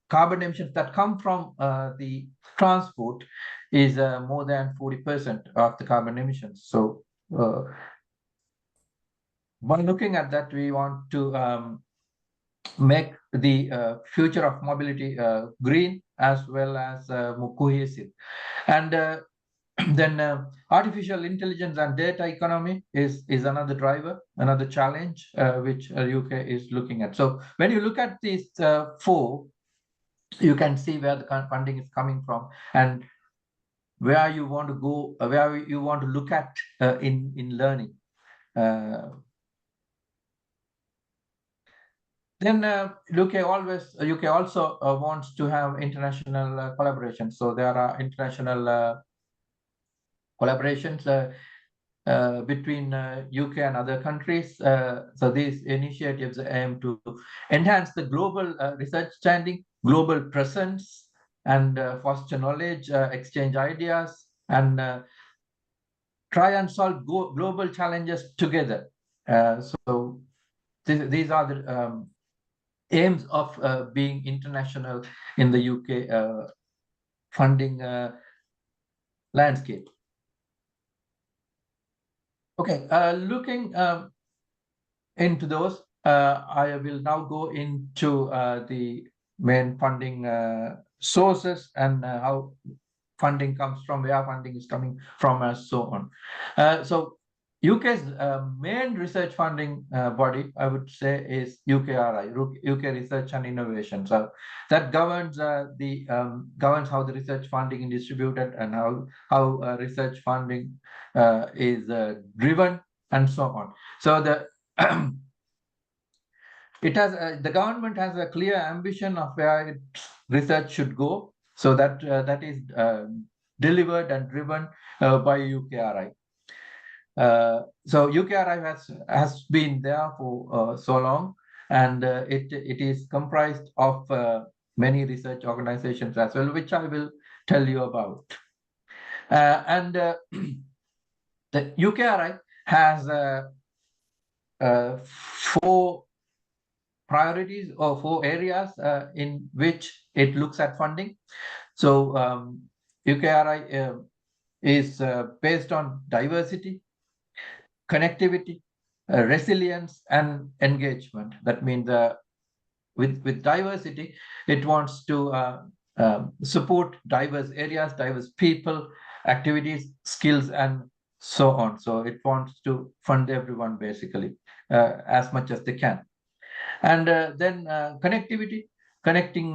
carbon emissions that come from the transport is more than 40% of the carbon emissions. So by looking at that, we want to make the future of mobility green as well as more cohesive. And Then artificial intelligence and data economy is another driver, another challenge which UK is looking at. So when you look at these four, you can see where the funding is coming from and where you want to go, where you want to look at in learning. Then UK also wants to have international collaboration. So there are international collaborations between UK and other countries. So these initiatives aim to enhance the global research standing, global presence, and foster knowledge, exchange ideas, and try and solve global challenges together. So these are the aims of being international in the UK funding landscape. Okay, looking into those, I will now go into the main funding sources and how funding comes from, where funding is coming from, and so on. So UK's main research funding body, I would say, is UKRI, UK Research and Innovation. So that governs governs how the research funding is distributed and how research funding is driven and so on. So the the government has a clear ambition of where its research should go. So that that is delivered and driven by UKRI. So UKRI has been there for so long, and it is comprised of many research organizations as well, which I will tell you about. And the UKRI has 4 priorities or 4 areas in which it looks at funding. So UKRI is based on diversity, connectivity, resilience, and engagement. That means with diversity, it wants to support diverse areas, diverse people, activities, skills, and so on. So it wants to fund everyone basically as much as they can. And then connectivity, connecting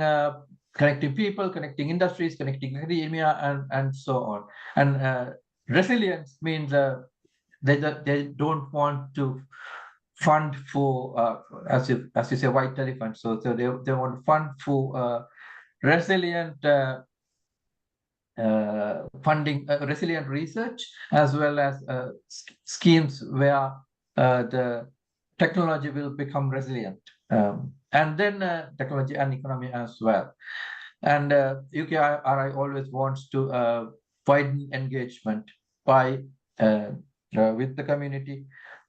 people, connecting industries, connecting academia, and so on. And resilience means they don't want to fund for as you say white elephant. So they want to fund for resilient funding, resilient research, as well as schemes where the technology will become resilient, and then technology and economy as well. And UKRI always wants to widen engagement by with the community,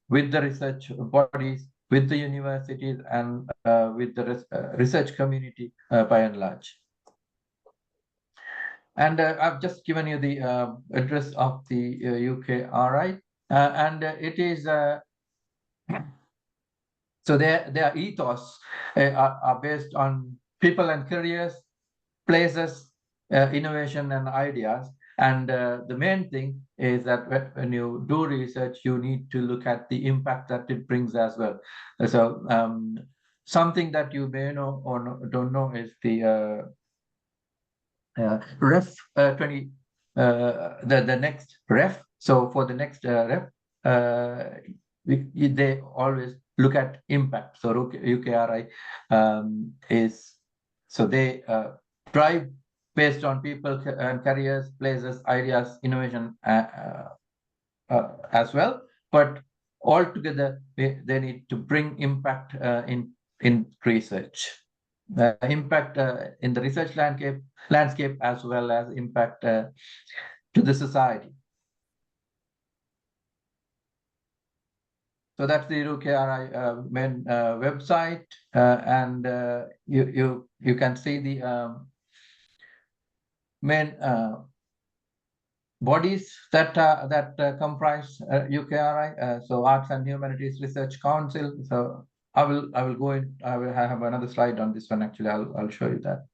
with the research bodies, with the universities, and with the research community by and large. And I've just given you the address of the UKRI, and it is so their ethos are based on people and careers, places, innovation, and ideas. And the main thing is that when you do research, you need to look at the impact that it brings as well. So something that you may know or don't know is the ref 20, the next ref. So for the next ref, they always look at impact. So UKRI is, so they drive based on people and careers, places, ideas, innovation as well. But altogether, they need to bring impact in research. Impact in the research landscape as well as impact to the society. So that's the UKRI main website, and you can see the main bodies that comprise UKRI. So Arts and Humanities Research Council. So I will go in. I will have another slide on this one. Actually, I'll show you that.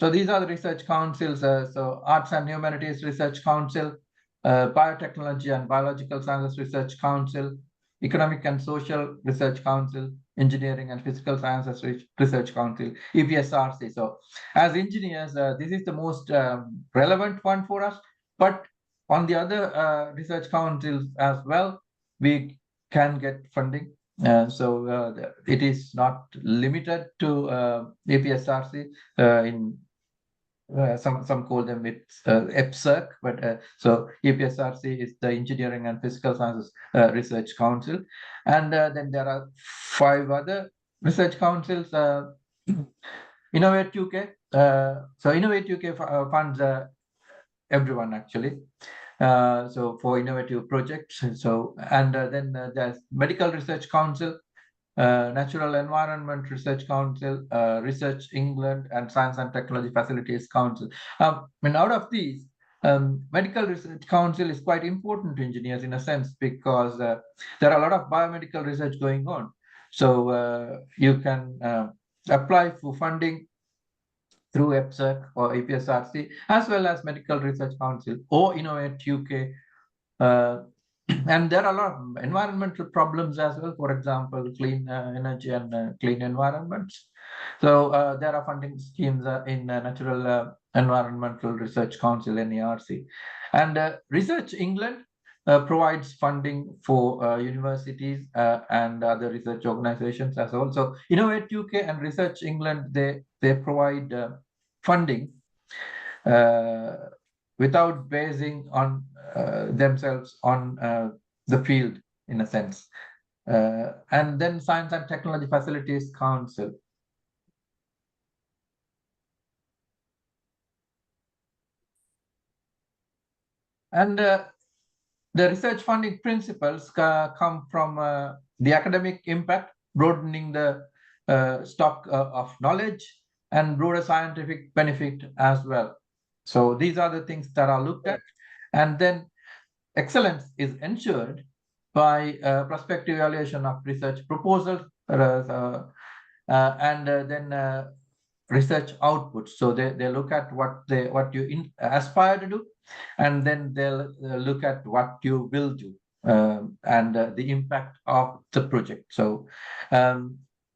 So these are the research councils. So Arts and Humanities Research Council, Biotechnology and Biological Sciences Research Council, Economic and Social Research Council, Engineering and Physical Sciences Research Council, EPSRC. So as engineers, this is the most relevant one for us. But on the other research councils as well, we can get funding. So it is not limited to EPSRC. Some call them it's EPSRC, but so EPSRC is the Engineering and Physical Sciences Research Council, and then there are 5 other research councils. Innovate UK. So Innovate UK funds everyone actually. So for innovative projects. So and then there's Medical Research Council, Natural Environment Research Council, Research England, and Science and Technology Facilities Council. And out of these, Medical Research Council is quite important to engineers in a sense, because there are a lot of biomedical research going on. So you can apply for funding through EPSRC or EPSRC, as well as Medical Research Council or Innovate UK. And there are a lot of environmental problems as well, for example, clean energy and clean environments. So there are funding schemes in Natural Environmental Research Council, NERC. And Research England provides funding for universities and other research organizations as well. So Innovate UK and Research England, they provide funding without basing on themselves on the field, in a sense. And then Science and Technology Facilities Council. And the research funding principles come from the academic impact, broadening the stock of knowledge, and broader scientific benefit as well. So these are the things that are looked at. And then excellence is ensured by prospective evaluation of research proposals and then research outputs. So they look at what you aspire to do, and then they'll look at what you will do and the impact of the project. So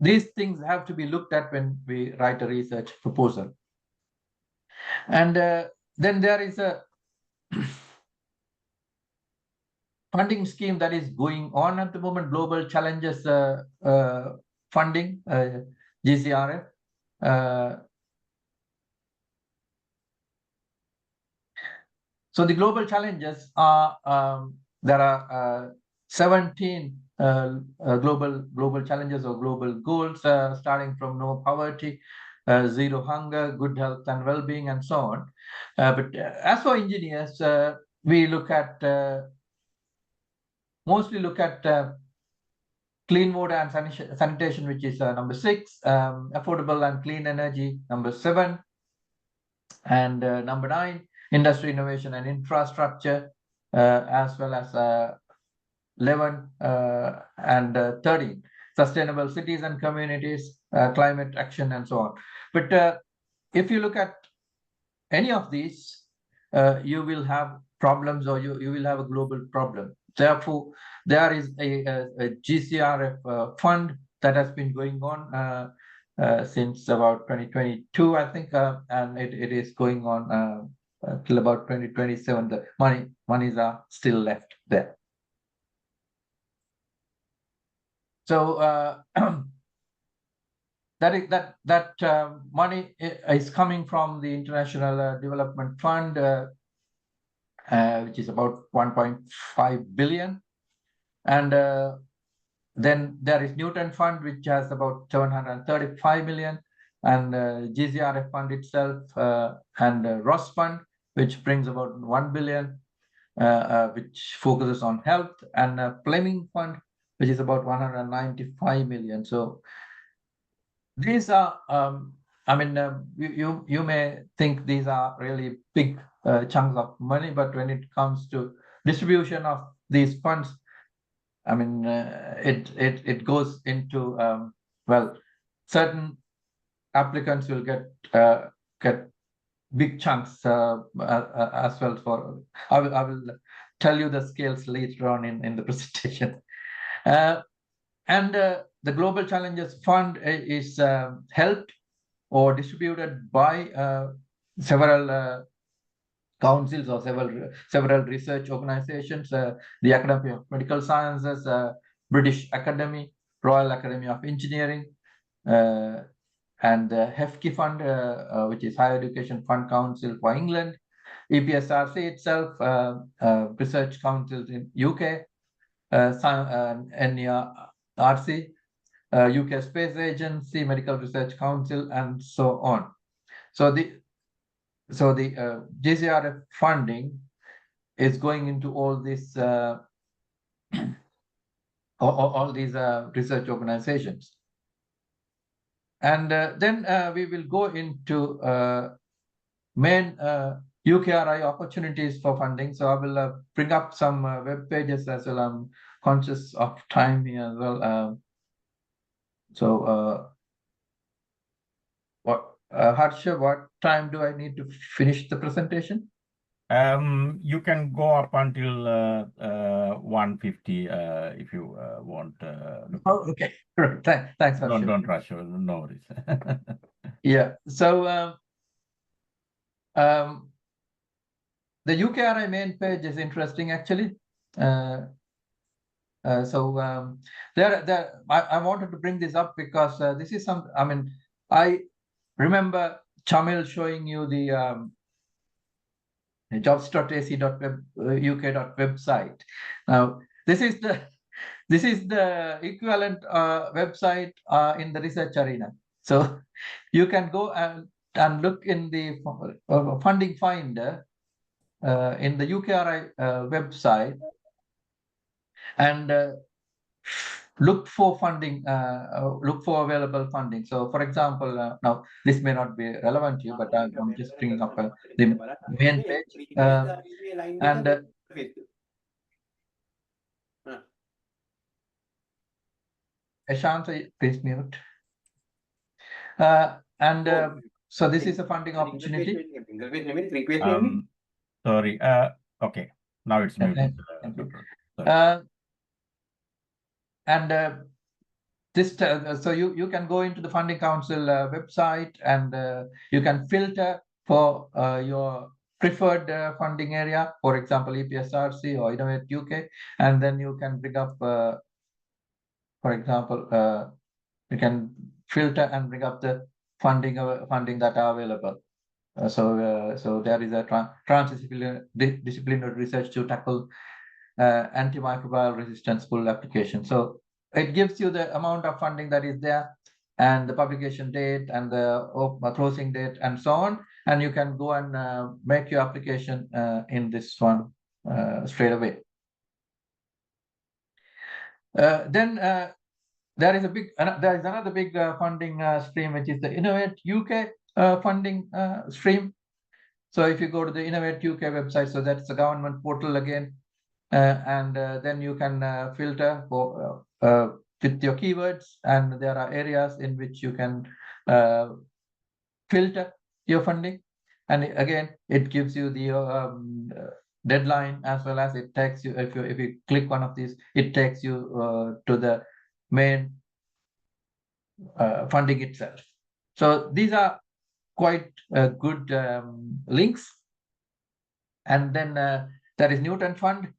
these things have to be looked at when we write a research proposal. And then there is a funding scheme that is going on at the moment, Global Challenges Funding, GCRF. So the global challenges are, there are 17 global challenges or global goals, starting from no poverty, zero hunger, good health and well-being, and so on. But as for engineers, we look at mostly look at clean water and sanitation, which is number 6, affordable and clean energy, number 7, and number 9, industry innovation and infrastructure, as well as 11 and 13, sustainable cities and communities, climate action, and so on. But if you look at any of these, you will have problems, or you will have a global problem. Therefore, there is a GCRF fund that has been going on since about 2022, I think, and it is going on till about 2027. The monies are still left there. So that money is coming from the International Development Fund, which is about 1.5 billion. And then there is Newton Fund, which has about 735 million, and GCRF Fund itself, and Ross Fund, which brings about 1 billion, which focuses on health, and Fleming Fund, which is about 195 million. So these are, I mean, you may think these are really big chunks of money, but when it comes to distribution of these funds, I mean, it goes into well, certain applicants will get big chunks as well. For I will tell you the scales later on in the presentation. And the Global Challenges Fund is helped or distributed by several councils or several research organizations, the Academy of Medical Sciences, British Academy, Royal Academy of Engineering, and the HEFKI Fund, which is Higher Education Fund Council for England, EPSRC itself, Research Councils in UK, NERC, UK Space Agency, Medical Research Council, and so on. So the GCRF funding is going into all this all these research organizations. And then we will go into main UKRI opportunities for funding. So I will bring up some web pages as well. I'm conscious of time here as well. Harsha, what time do I need to finish the presentation? You can go up until 1:50 if you want. Oh, okay. Thanks, Harsha. Don't rush. No worries. Yeah. So the UKRI main page is interesting, actually. I wanted to bring this up because this is some. I mean, I remember Chamil showing you the jobs.ac.uk.website. Now, this is the equivalent website in the research arena. So you can go and look in the funding finder in the UKRI website and look for funding, look for available funding. So, for example, now this may not be relevant to you, but I'm just bringing up the main page. Ashanta, please mute. So this is a funding opportunity. Sorry. Okay. Now it's muted. So you can go into the Funding Council website and you can filter for your preferred funding area, for example, EPSRC or Innovate UK, and then you can bring up, for example, you can filter and bring up the funding that are available. So there is a transdisciplinary research to tackle antimicrobial resistance full application. So it gives you the amount of funding that is there and the publication date and the closing date and so on. And you can go and make your application in this one straight away. Then there is another big funding stream, which is the Innovate UK funding stream. So if you go to the Innovate UK website, so that's the government portal again, and then you can filter for with your keywords, and there are areas in which you can filter your funding, and again it gives you the deadline, as well as it takes you, if you click one of these, it takes you to the main funding itself. So these are quite good links. And then there is Newton Fund.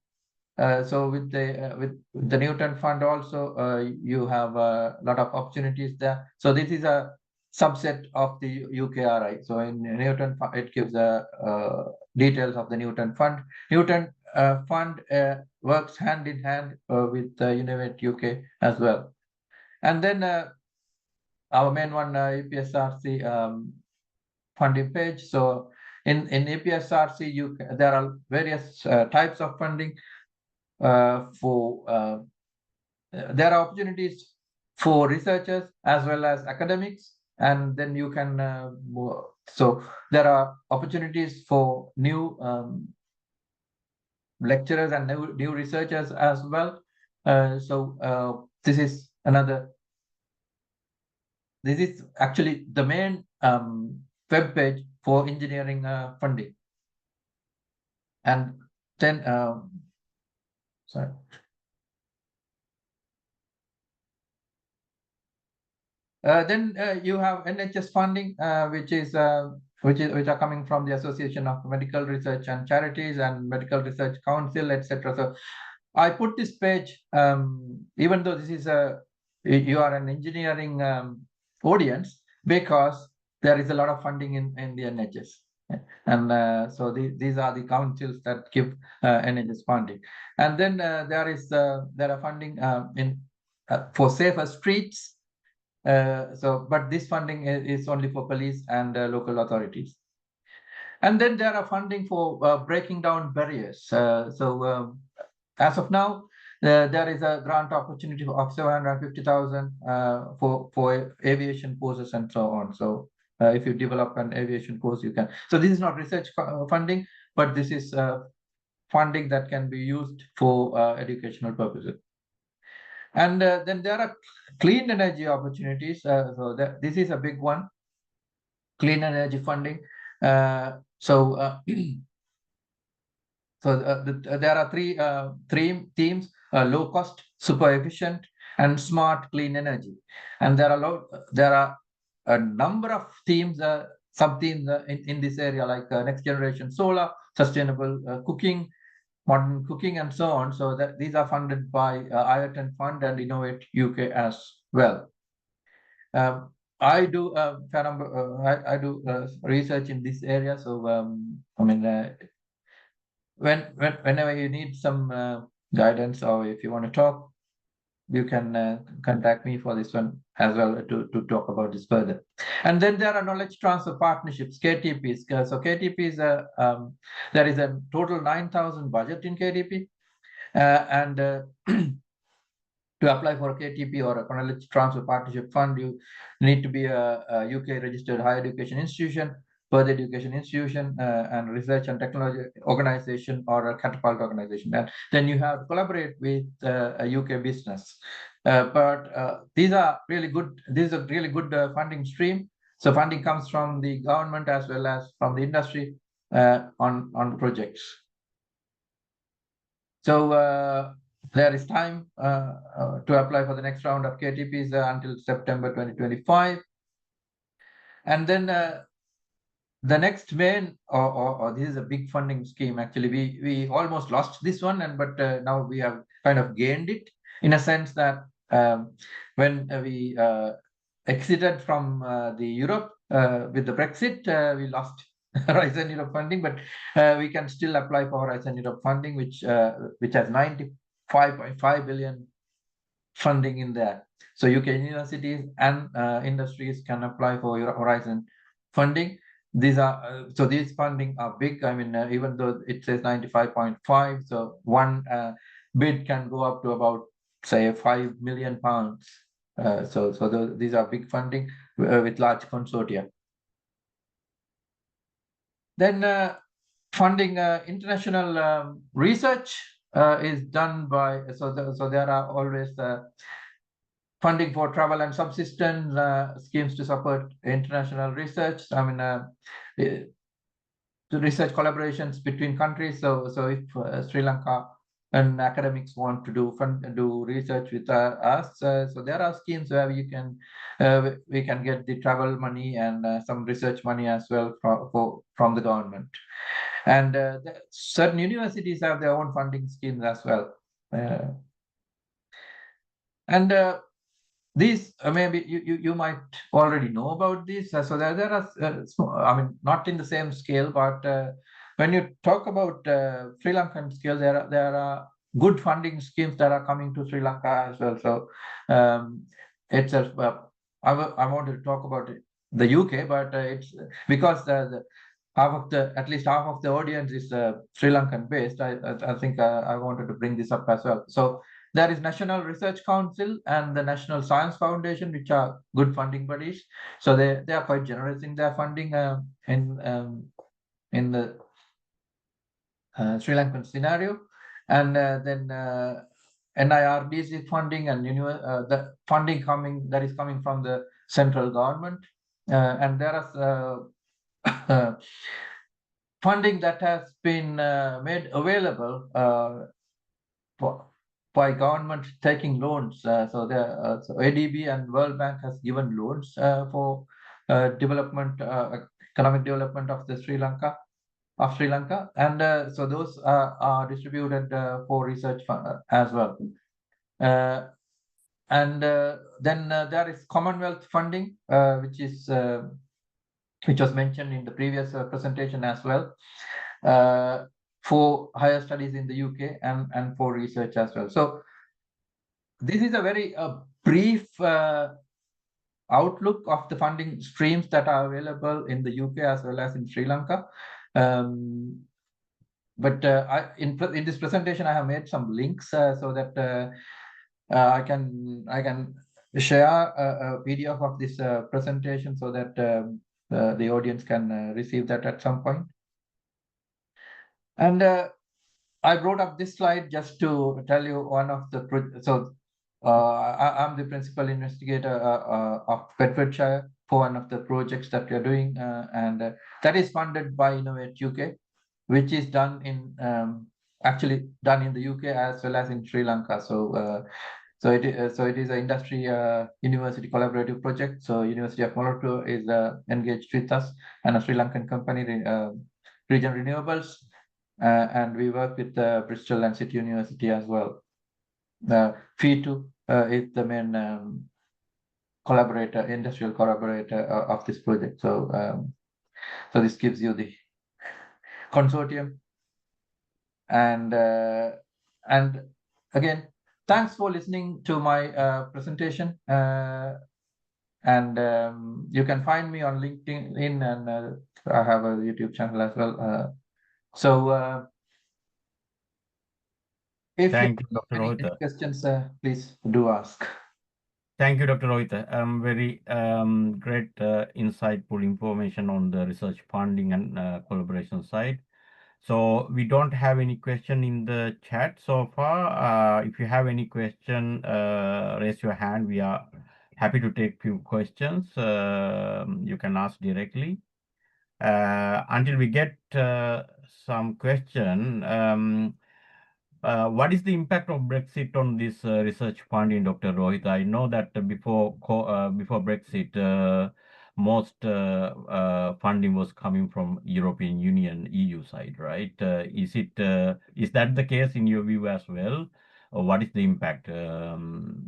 So with the Newton Fund also, you have a lot of opportunities there. So this is a subset of the UKRI. So in Newton Fund, it gives details of the Newton Fund. Newton Fund works hand in hand with Innovate UK as well. And then our main one, EPSRC funding page. So in EPSRC, there are various types of funding. There are opportunities for researchers as well as academics, and then you can so there are opportunities for new lecturers and new researchers as well. This is actually the main web page for engineering funding. And then, sorry. Then you have NHS funding, which are coming from the Association of Medical Research and Charities and Medical Research Council, etc. So I put this page, even though this is you are an engineering audience, because there is a lot of funding in the NHS. And so these are the councils that give NHS funding. And then there are funding for safer streets. But this funding is only for police and local authorities. And then there are funding for breaking down barriers. As of now, there is a grant opportunity of 750,000 for aviation courses and so on. So if you develop an aviation course, you can. So this is not research funding, but this is funding that can be used for educational purposes. And then there are clean energy opportunities. This is a big one, clean energy funding. There are three themes: low cost, super efficient, and smart clean energy. And there are a number of themes, sub-themes in this area, like next generation solar, sustainable cooking, modern cooking, and so on. So these are funded by IESL Fund and Innovate UK as well. I do research in this area. So whenever you need some guidance, or if you want to talk, you can contact me for this one as well to talk about this further. And then there are knowledge transfer partnerships, KTPs. So KTPs, there is a total 9,000 budget in KTP, and to apply for a KTP or a knowledge transfer partnership fund, you need to be a UK registered higher education institution, further education institution, and research and technology organization, or a catapult organization. And then you have to collaborate with a UK business. But these are really good. This is a really good funding stream. So funding comes from the government as well as from the industry on projects. So there is time to apply for the next round of KTPs until September 2025. And then the next main, or this is a big funding scheme. Actually, we almost lost this one, but now we have kind of gained it, in a sense that when we exited from the Europe with the Brexit, we lost Horizon Europe funding, but we can still apply for Horizon Europe funding, which has 95.5 billion funding in there. So UK universities and industries can apply for Horizon funding. These are so these funding are big. I mean, even though it says 95.5, so one bid can go up to about, say, £5 million. These are big funding with large consortia. Then funding international research is done by, so there are always funding for travel and subsistence schemes to support international research. I mean, the research collaborations between countries. So if Sri Lanka and academics want to do research with us, so there are schemes where we can get the travel money and some research money as well from the government. And certain universities have their own funding schemes as well. These maybe you might already know about this. So there are, I mean, not in the same scale, but when you talk about Sri Lankan scale, there are good funding schemes that are coming to Sri Lanka as well. So it's I wanted to talk about the UK, but it's because at least half of the audience is Sri Lankan based. I think I wanted to bring this up as well. So there is National Research Council and the National Science Foundation, which are good funding bodies. So they are quite generous in their funding in the Sri Lankan scenario. And then NIRDC funding and the funding that is coming from the central government. And there are funding that has been made available by government taking loans. So ADB and World Bank has given loans for development, economic development of the Sri Lanka. And so those are distributed for research as well. And then there is Commonwealth funding, which was mentioned in the previous presentation as well, for higher studies in the UK and for research as well. So this is a very brief outlook of the funding streams that are available in the UK as well as in Sri Lanka. But in this presentation, I have made some links so that I can share a PDF of this presentation so that the audience can receive that at some point. And I brought up this slide just to tell you one of the I'm the principal investigator of Bedfordshire for one of the projects that we are doing, and that is funded by Innovate UK, which is done in actually done in the UK as well as in Sri Lanka. So it is an industry university collaborative project. So University of Malacca is engaged with us and a Sri Lankan company, Region Renewables, and we work with Bristol and City University as well. FE2 is the main industrial collaborator of this project. So so this gives you the consortium, and again, thanks for listening to my presentation. And you can find me on LinkedIn, and I have a YouTube channel as well. If Thank you, you Dr. have any Rohitha. questions, please do ask. Thank you, Dr. Rohitha. Very great insightful information on the research funding and collaboration side. So we don't have any question in the chat so far. If you have any question, raise your hand. We are happy to take few questions. You can ask directly. Until we get some question, what is the impact of Brexit on this research funding, Dr. Rohitha? I know that before Brexit, most funding was coming from European Union, EU side, right? Is that the case in your view as well? Or what is the impact? Well,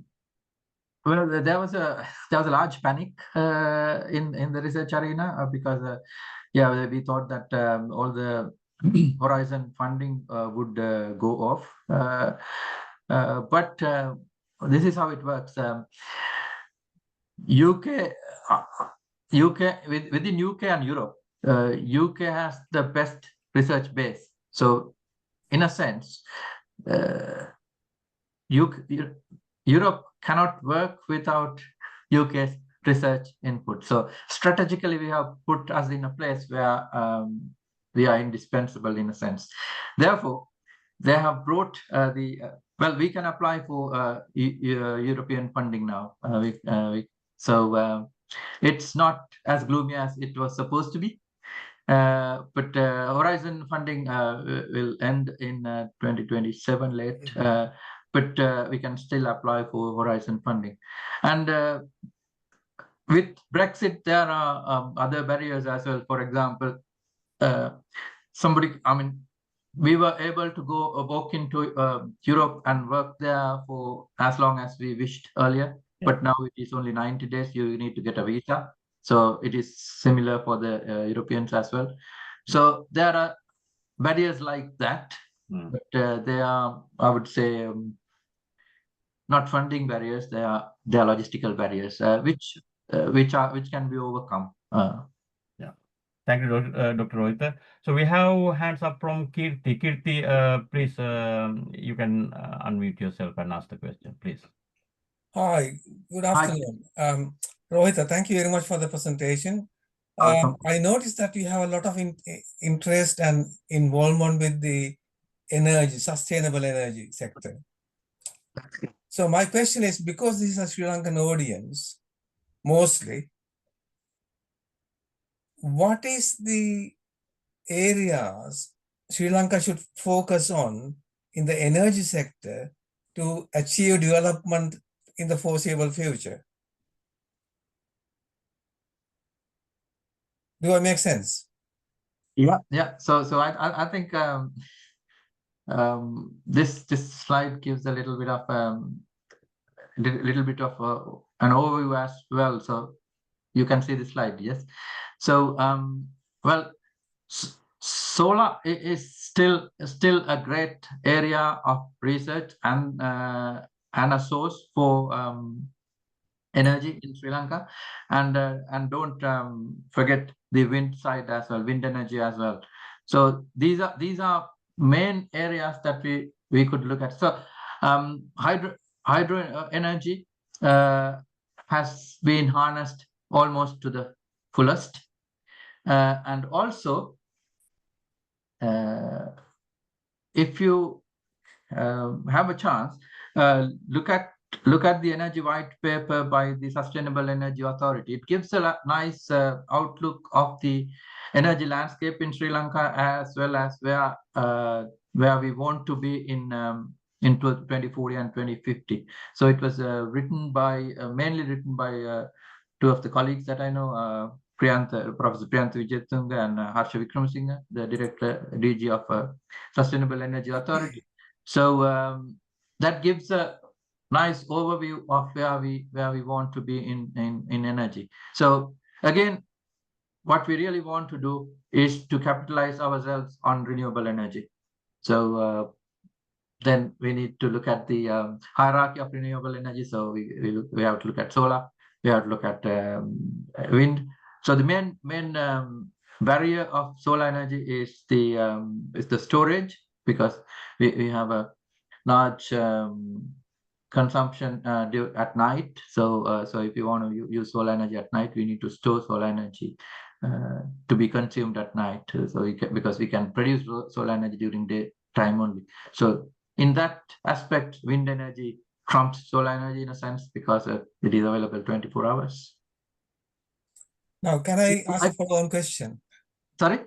there was a large panic in the research arena because yeah, we thought that all the Horizon funding would go off, but this is how it works. Within UK and Europe, UK has the best research base. So, in a sense, Europe cannot work without UK's research input. So strategically, we have put us in a place where we are indispensable in a sense. Therefore, they have brought well, we can apply for European funding now. So it's not as gloomy as it was supposed to be. But Horizon funding will end in 2027 late. But we can still apply for Horizon funding. And with Brexit, there are other barriers as well. For example, we were able to walk into Europe and work there for as long as we wished earlier. Yeah. But now it is only 90 days. You need to get a visa. So it is similar for the Europeans as well. So there are barriers like that, but they are, I would say, not funding barriers. They are logistical barriers, which can be overcome. Yeah, thank you, Dr. Rohitha. So we have hands up from Kirti. Kirti, please, you can unmute yourself and ask the question, please. Hi, good afternoon. Rohitha, thank you very much for the presentation. I noticed that you have a lot of interest and involvement with the sustainable energy sector. So my question is, because this is a Sri Lankan audience, mostly, what is the areas Sri Lanka should focus on in the energy sector to achieve development in the foreseeable future? Do I make sense? Yeah. So I think this slide gives a little bit of an overview as well. So you can see the slide, yes. So well, solar is still a great area of research and a source for energy in Sri Lanka, and don't forget the wind side as well, wind energy as well. So these are main areas that we could look at. So hydro energy has been harnessed almost to the fullest, and also if you have a chance, look at the energy white paper by the Sustainable Energy Authority. It gives a nice outlook of the energy landscape in Sri Lanka, as well as where we want to be in 2040 and 2050. So it was mainly written by two of the colleagues that I know, Professor Priyantha Wijetunga and Harsha Wickramasinghe, the director DG of Sustainable Energy Authority. So that gives a nice overview of where we want to be in energy. So again, what we really want to do is to capitalize ourselves on renewable energy. So then we need to look at the hierarchy of renewable energy. So we have to look at solar, we have to look at wind. So the main barrier of solar energy is the storage, because we have a large consumption at night. So if you want to use solar energy at night, we need to store solar energy to be consumed at night. So because we can produce solar energy during daytime only. So in that aspect, wind energy trumps solar energy in a sense, because it is available 24 hours. Now, can I ask a follow-on question? Sorry?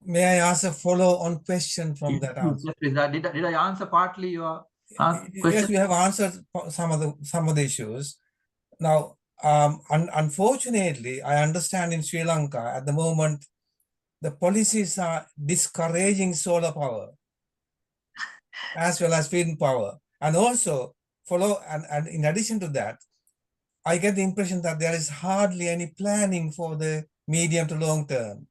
May I ask a follow-on question from that answer? Yes, did I answer partly your question? Yes, you have answered some of the issues. Now, unfortunately, I understand in Sri Lanka at the moment, the policies are discouraging solar power as well as wind power. And also and in addition to that, I get the impression that there is hardly any planning for the medium to long term.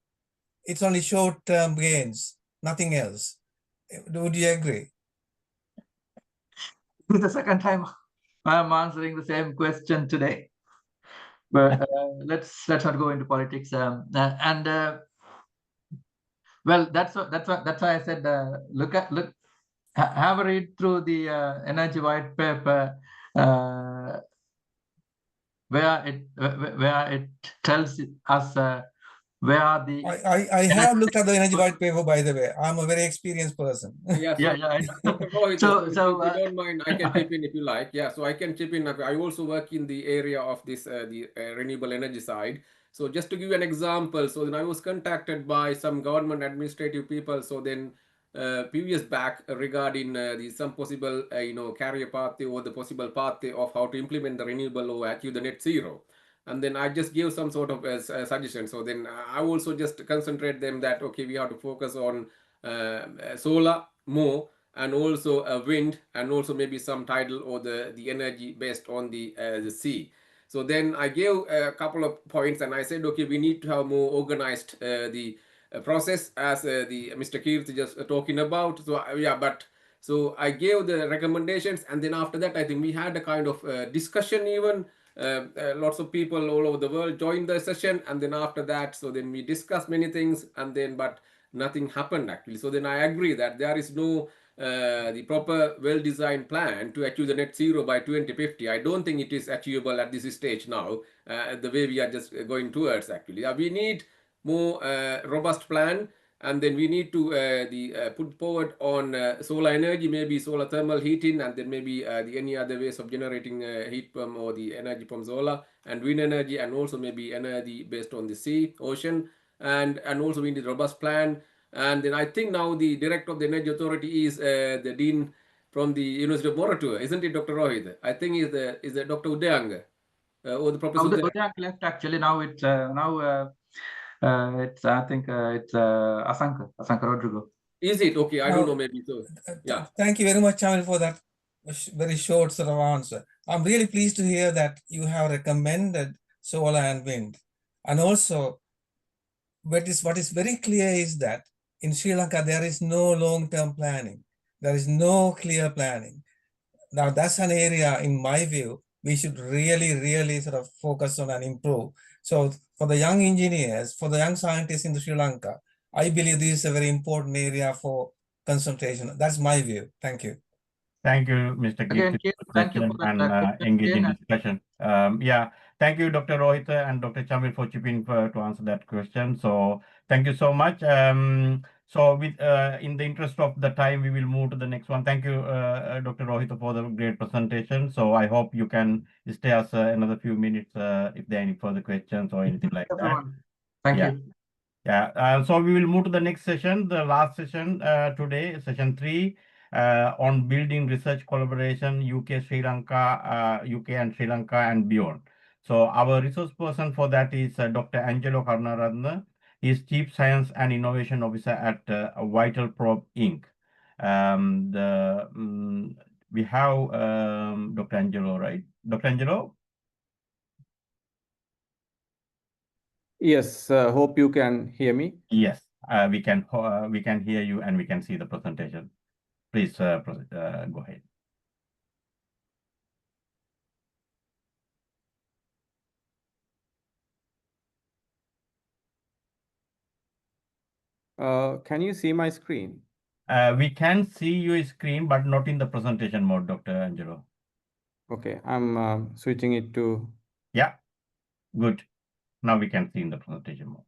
It's only short-term gains, nothing else. Would you agree? The second time I'm answering the same question today. But let's not go into politics. Well, that's why I said have a read through the energy white paper, where it tells us where the. I have looked at the energy white paper, by the way. I'm a very experienced person. Yeah, Yeah. Dr. Rohitha, So if you don't mind, I can chip in if you like. Yeah, so I can chip in. I also work in the area of this the renewable energy side. So just to give you an example, so then I was contacted by some government administrative people. So then few years back regarding some possible career pathway or the possible pathway of how to implement the renewable or achieve the net zero. And then I just give some sort of suggestion. So then I also just concentrate them that okay, we have to focus on solar more, and also wind, and also maybe some tidal or the energy based on the sea. So then I gave a couple of points and I said, okay, we need to have more organized the process as the Mr. Kirti just talking about. So yeah, but so I gave the recommendations, and then after that I think we had a kind of discussion even. Lots of people all over the world joined the session, and then after that, so then we discussed many things, and then but nothing happened actually. So then I agree that there is no the proper well-designed plan to achieve the net zero by 2050. I don't think it is achievable at this stage now, the way we are just going towards actually. We need more robust plan, and then we need to put forward on solar energy, maybe solar thermal heating, and then maybe any other ways of generating heat from or the energy from solar, and wind energy, and also maybe energy based on the sea, ocean, and also we need a robust plan. And then I think now the director of the Energy Authority is the dean from the University of Moratuwa, isn't it, Dr. Rohit? I think is the Dr. Udayang or the Professor Udayang. Udayang left actually. Now it's I think it's Asanka Rodrigo. Is it okay? I don't know, maybe so. Yeah. Thank you very much, Chamil, for that very short sort of answer. I'm really pleased to hear that you have recommended solar and wind, and also what is very clear is that in Sri Lanka there is no long-term planning. There is no clear planning. Now that's an area, in my view, we should really sort of focus on and improve. So for the young engineers, for the young scientists in Sri Lanka, I believe this is a very important area for concentration. That's my view. Thank you. Thank you, Mr. Again, Keith, thank you for that engaging discussion. Yeah, thank you, Dr. Rohitha and Dr. Chamil, for chipping to answer that question. So thank you so much. So with in the interest of the time, we will move to the next one. Thank you, Dr. Rohitha, for the great presentation. So I hope you can stay us another few minutes if there are any further questions or anything like that. Thank you. Yeah, so we will move to the next session, the last session today, session 3, on building research collaboration, UK, Sri Lanka, UK and Sri Lanka and beyond. So our resource person for that is Dr. Angelo Karunaratne. He is Chief Science and Innovation Officer at VitalProbe Inc. We have Dr. Angelo, right? Dr. Angelo? Yes, hope you can hear me. Yes, we can hear you and we can see the presentation. Please go ahead. Can you see my screen? We can see your screen, but not in the presentation mode, Dr. Angelo. Okay, I'm switching it to... Yeah, good. Now we can see in the presentation mode.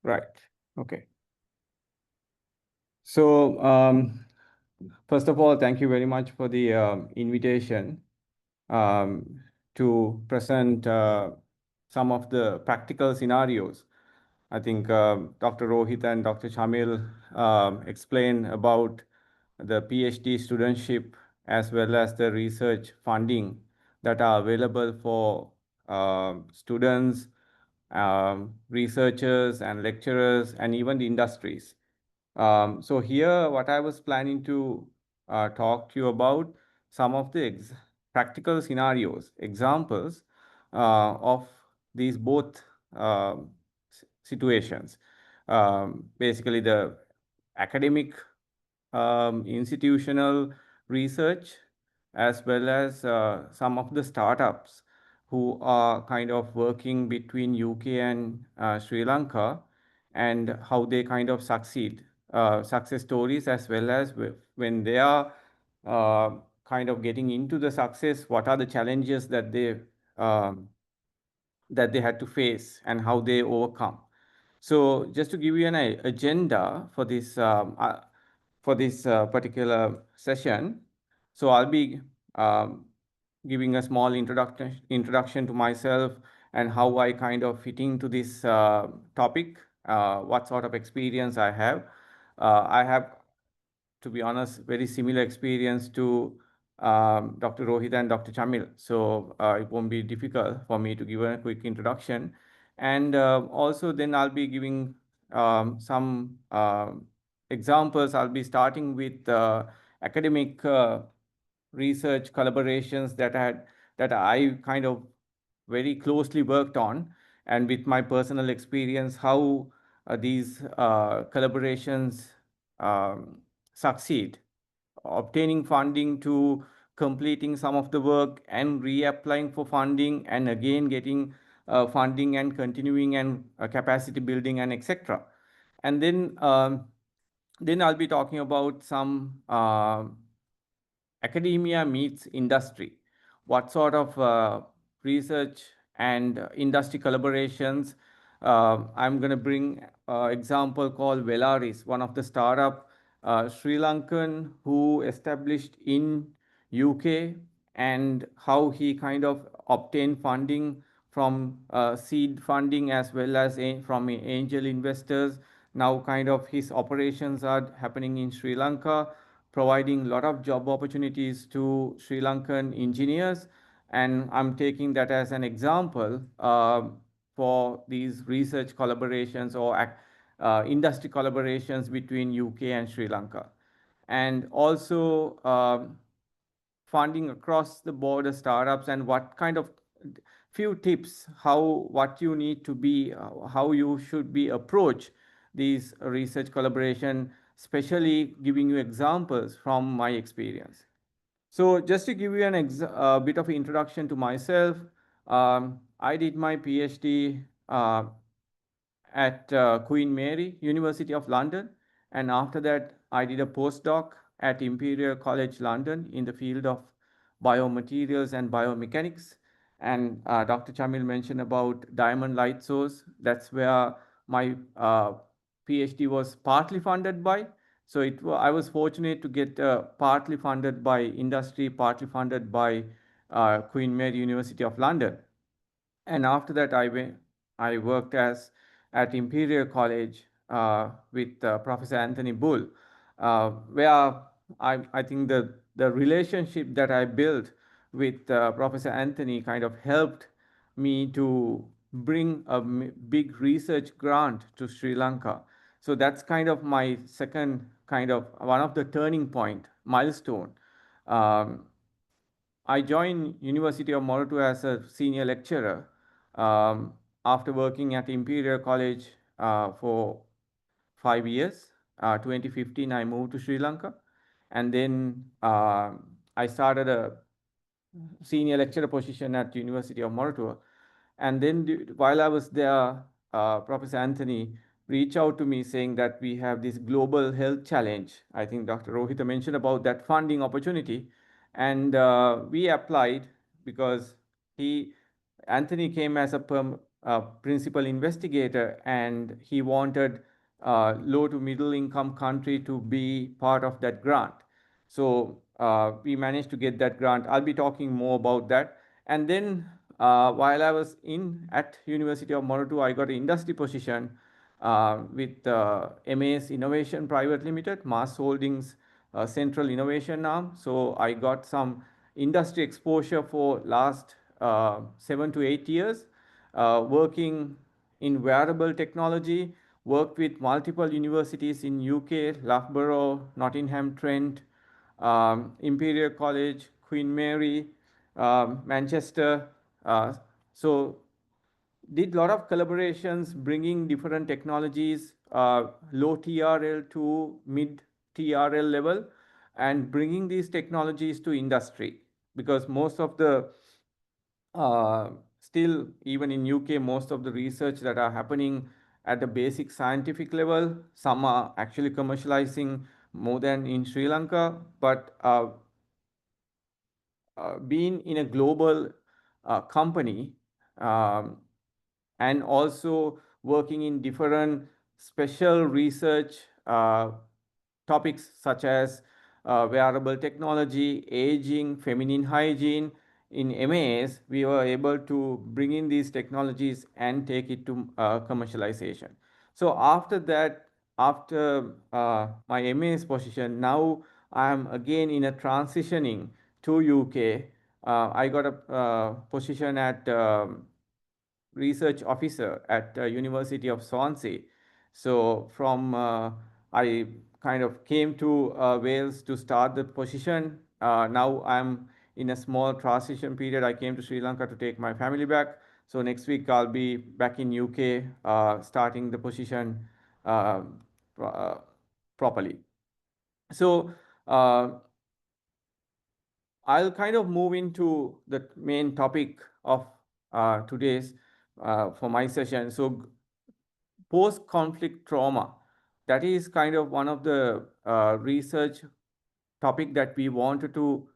Right, okay. So, first of all, thank you very much for the invitation to present some of the practical scenarios. I think Dr. Rohitha and Dr. Chamil explained about the PhD studentship as well as the research funding that are available for students, researchers and lecturers, and even the industries. So here, what I was planning to talk to you about some of the practical scenarios, examples of these both situations. Basically, the academic institutional research, as well as some of the startups who are kind of working between UK and Sri Lanka, and how they kind of succeed, success stories, as well as when they are kind of getting into the success, what are the challenges that they had to face and how they overcome. So just to give you an agenda for this particular session, so I'll be giving a small introduction to myself and how I kind of fit into this topic, what sort of experience I have. I have, to be honest, very similar experience to Dr. Rohitha and Dr. Chamil. So it won't be difficult for me to give a quick introduction. And also then I'll be giving some examples. I'll be starting with academic research collaborations that I kind of very closely worked on, and with my personal experience, how these collaborations succeed, obtaining funding to completing some of the work and reapplying for funding, and again getting funding and continuing and capacity building and etc. And then I'll be talking about some academia meets industry. What sort of research and industry collaborations? I'm going to bring example called Velaris, one of the startup Sri Lankan who established in UK, and how he kind of obtained funding from seed funding as well as from angel investors. Now kind of his operations are happening in Sri Lanka, providing a lot of job opportunities to Sri Lankan engineers. And I'm taking that as an example for these research collaborations or industry collaborations between UK and Sri Lanka. And also funding across the border startups, and what kind of few tips what you need to be, how you should be approach these research collaboration, especially giving you examples from my experience. So just to give you a bit of introduction to myself, I did my PhD at Queen Mary, University of London. And after that, I did a postdoc at Imperial College London in the field of biomaterials and biomechanics. And Dr. Chamil mentioned about diamond light source. That's where my PhD was partly funded by. So I was fortunate to get partly funded by industry, partly funded by Queen Mary University of London. And after that, I worked at Imperial College with Professor Anthony Bull, where I think the relationship that I built with Professor Anthony kind of helped me to bring a big research grant to Sri Lanka. So that's kind of my second kind of one of the turning point milestone. I joined University of Moratu as a senior lecturer after working at Imperial College for 5 years. 2015, I moved to Sri Lanka, and then I started a senior lecturer position at University of Moratu. And then while I was there, Professor Anthony reached out to me saying that we have this global health challenge. I think Dr. Rohitha mentioned about that funding opportunity. And we applied because Anthony came as a principal investigator, and he wanted low to middle income country to be part of that grant. So we managed to get that grant. I'll be talking more about that. And then while I was at University of Moratu, I got an industry position with MAS Innovation Private Limited, Mass Holdings Central Innovation Arm. So I got some industry exposure for last 7 to 8 years, working in wearable technology, worked with multiple universities in UK, Loughborough, Nottingham Trent, Imperial College, Queen Mary, Manchester. So did a lot of collaborations, bringing different technologies, low TRL to mid TRL level, and bringing these technologies to industry, because most of the still, even in UK, most of the research that are happening at the basic scientific level, some are actually commercializing more than in Sri Lanka, but being in a global company and also working in different special research topics such as wearable technology, aging, feminine hygiene. In MAS, we were able to bring in these technologies and take it to commercialization. So after that, after my MAS position, now I am again in a transitioning to UK. I got a position at research officer at University of Swansea. So from I kind of came to Wales to start the position. Now I'm in a small transition period. I came to Sri Lanka to take my family back. So next week I'll be back in UK starting the position properly. So I'll kind of move into the main topic of today's for my session. So post-conflict trauma, that is kind of one of the research topic that we wanted to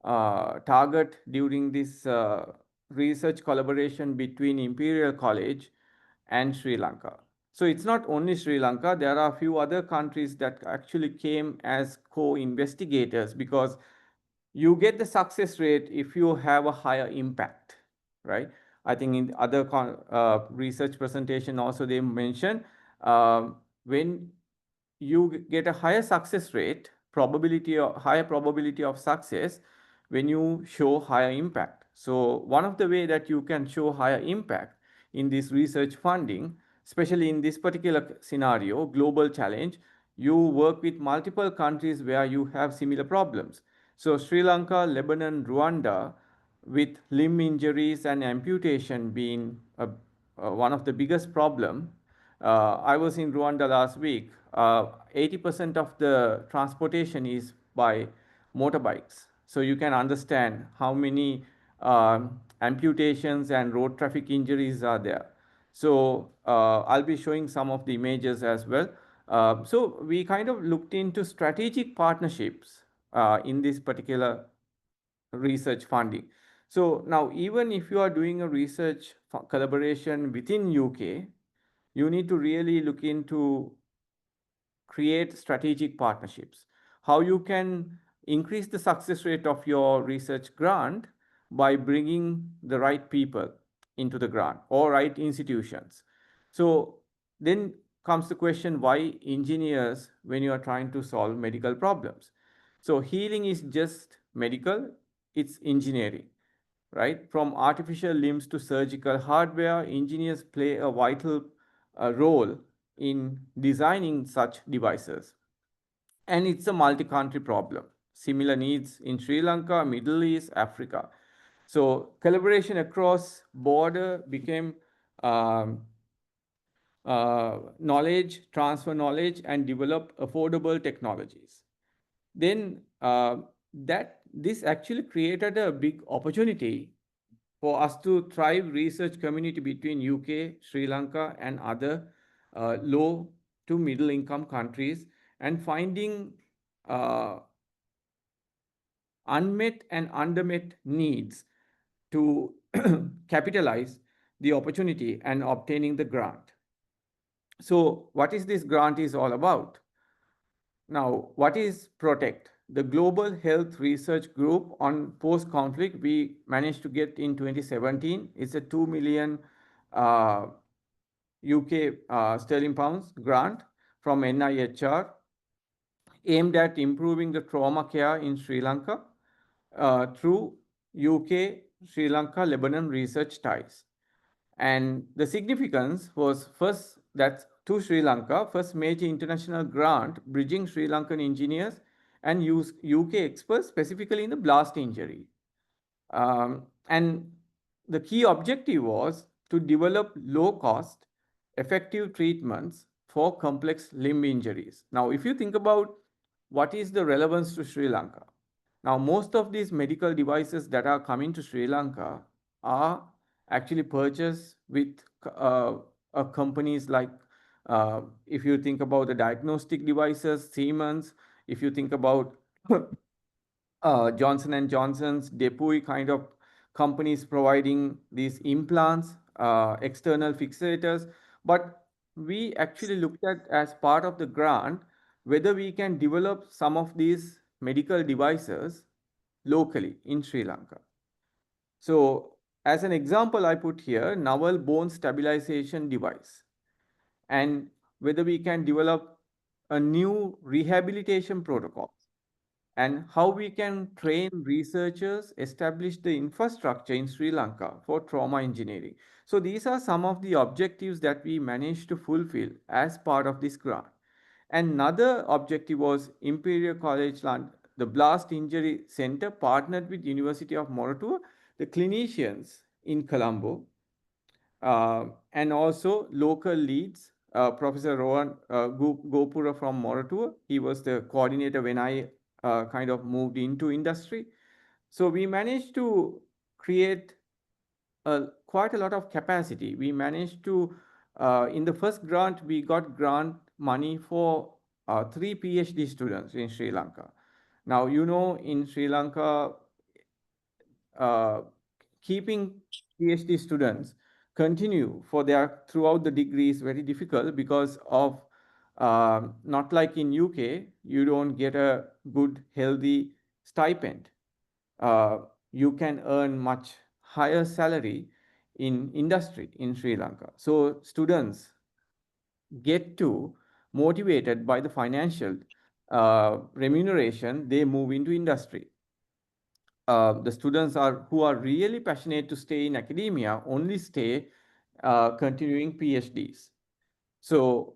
target during this research collaboration between Imperial College and Sri Lanka. So it's not only Sri Lanka, there are a few other countries that actually came as co-investigators, because you get the success rate if you have a higher impact, right? I think in other research presentation also they mentioned, when you get a higher success rate, higher probability of success when you show higher impact. So one of the way that you can show higher impact in this research funding, especially in this particular scenario, global challenge, you work with multiple countries where you have similar problems. So Sri Lanka, Lebanon, Rwanda, with limb injuries and amputation being one of the biggest problem. I was in Rwanda last week. 80% of the transportation is by motorbikes. So you can understand how many amputations and road traffic injuries are there. So I'll be showing some of the images as well. So we kind of looked into strategic partnerships in this particular research funding. So now, even if you are doing a research collaboration within UK, you need to really look into create strategic partnerships. How you can increase the success rate of your research grant by bringing the right people into the grant or right institutions. So then comes the question, why engineers when you are trying to solve medical problems? So healing is just medical, it's engineering, right? From artificial limbs to surgical hardware, engineers play a vital role in designing such devices. And it's a multi-country problem. Similar needs in Sri Lanka, Middle East, Africa. So collaboration across border became knowledge, transfer knowledge, and develop affordable technologies. Then this actually created a big opportunity for us to thrive research community between UK, Sri Lanka, and other low to middle income countries, and finding unmet and undermet needs to capitalize the opportunity and obtaining the grant. So what is this grant is all about? Now, what is PROTECT? The Global Health Research Group on Post-Conflict, we managed to get in 2017. It's a 2 million UK sterling pounds grant from NIHR aimed at improving the trauma care in Sri Lanka through UK, Sri Lanka, Lebanon research ties. And the significance was first that to Sri Lanka, first major international grant bridging Sri Lankan engineers and UK experts specifically in the blast injury. And the key objective was to develop low cost, effective treatments for complex limb injuries. Now, if you think about what is the relevance to Sri Lanka? Now, most of these medical devices that are coming to Sri Lanka are actually purchased with companies like, if you think about the diagnostic devices, Siemens, if you think about Johnson & Johnson's, Depuy kind of companies providing these implants, external fixators. But we actually looked at as part of the grant, whether we can develop some of these medical devices locally in Sri Lanka. So as an example, I put here novel bone stabilization device, and whether we can develop a new rehabilitation protocol, and how we can train researchers, establish the infrastructure in Sri Lanka for trauma engineering. So these are some of the objectives that we managed to fulfill as part of this grant. Another objective was Imperial College London, the Blast Injury Center partnered with University of Moratuwa, the clinicians in Colombo, and also local leads, Professor Rohan Gopura from Moratuwa. He was the coordinator when I kind of moved into industry. So we managed to create quite a lot of capacity. We managed to, in the first grant, we got grant money for 3 PhD students in Sri Lanka. Now, you know, in Sri Lanka, keeping PhD students continue for their throughout the degree is very difficult because of not like in UK, you don't get a good healthy stipend. You can earn much higher salary in industry in Sri Lanka. So students get to motivated by the financial remuneration, they move into industry. The students who are really passionate to stay in academia only stay continuing PhDs. So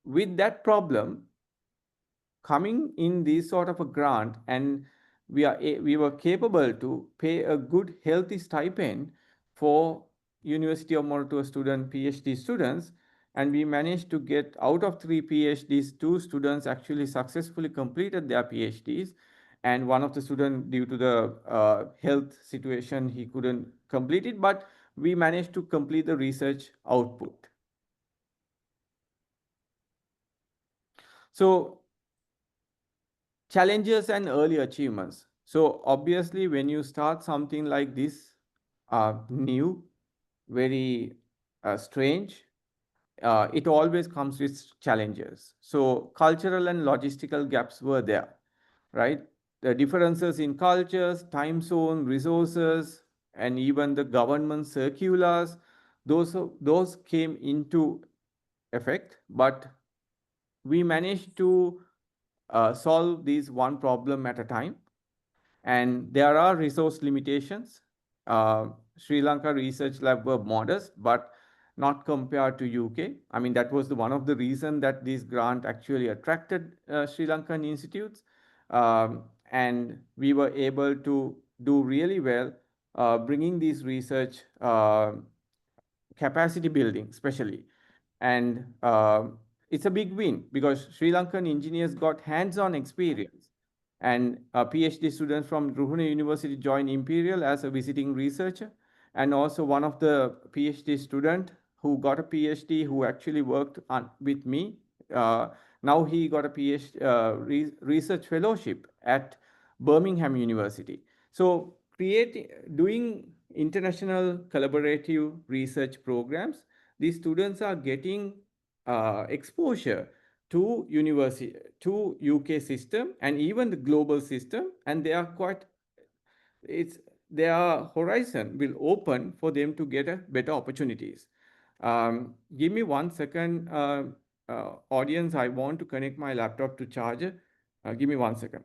with that problem coming in this sort of a grant, and we were capable to pay a good healthy stipend for University of Moratuwa student PhD students, and we managed to get out of 3 PhDs, 2 students actually successfully completed their PhDs, and one of the students, due to the health situation, he couldn't complete it, but we managed to complete the research output. So challenges and early achievements. So obviously when you start something like this, new, very strange, it always comes with challenges. So cultural and logistical gaps were there, right? The differences in cultures, time zone, resources, and even the government circulars, those came into effect, but we managed to solve these one problem at a time. And there are resource limitations. Sri Lanka Research Lab were modest, but not compared to UK. I mean, that was one of the reasons that this grant actually attracted Sri Lankan institutes. And we were able to do really well, bringing these research capacity building, especially. And it's a big win because Sri Lankan engineers got hands-on experience. And PhD students from Ruhuna University joined Imperial as a visiting researcher. And also one of the PhD student who got a PhD who actually worked with me. Now he got a PhD research fellowship at Birmingham University. So doing international collaborative research programs, these students are getting exposure to university, to UK system and even the global system, and they are their horizon will open for them to get better opportunities. Give me 1 second, audience. I want to connect my laptop to charger. Give me 1 second.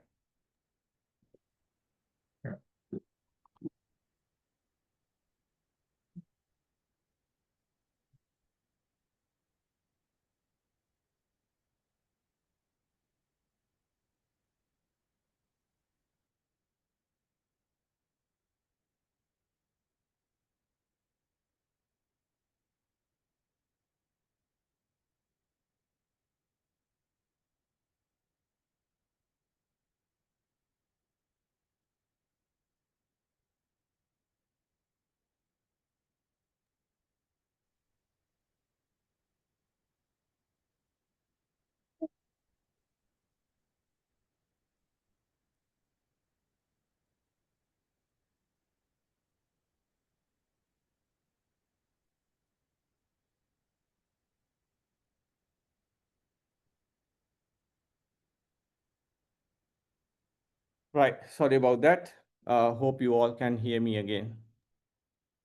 Right. Sorry about that. Hope you all can hear me again.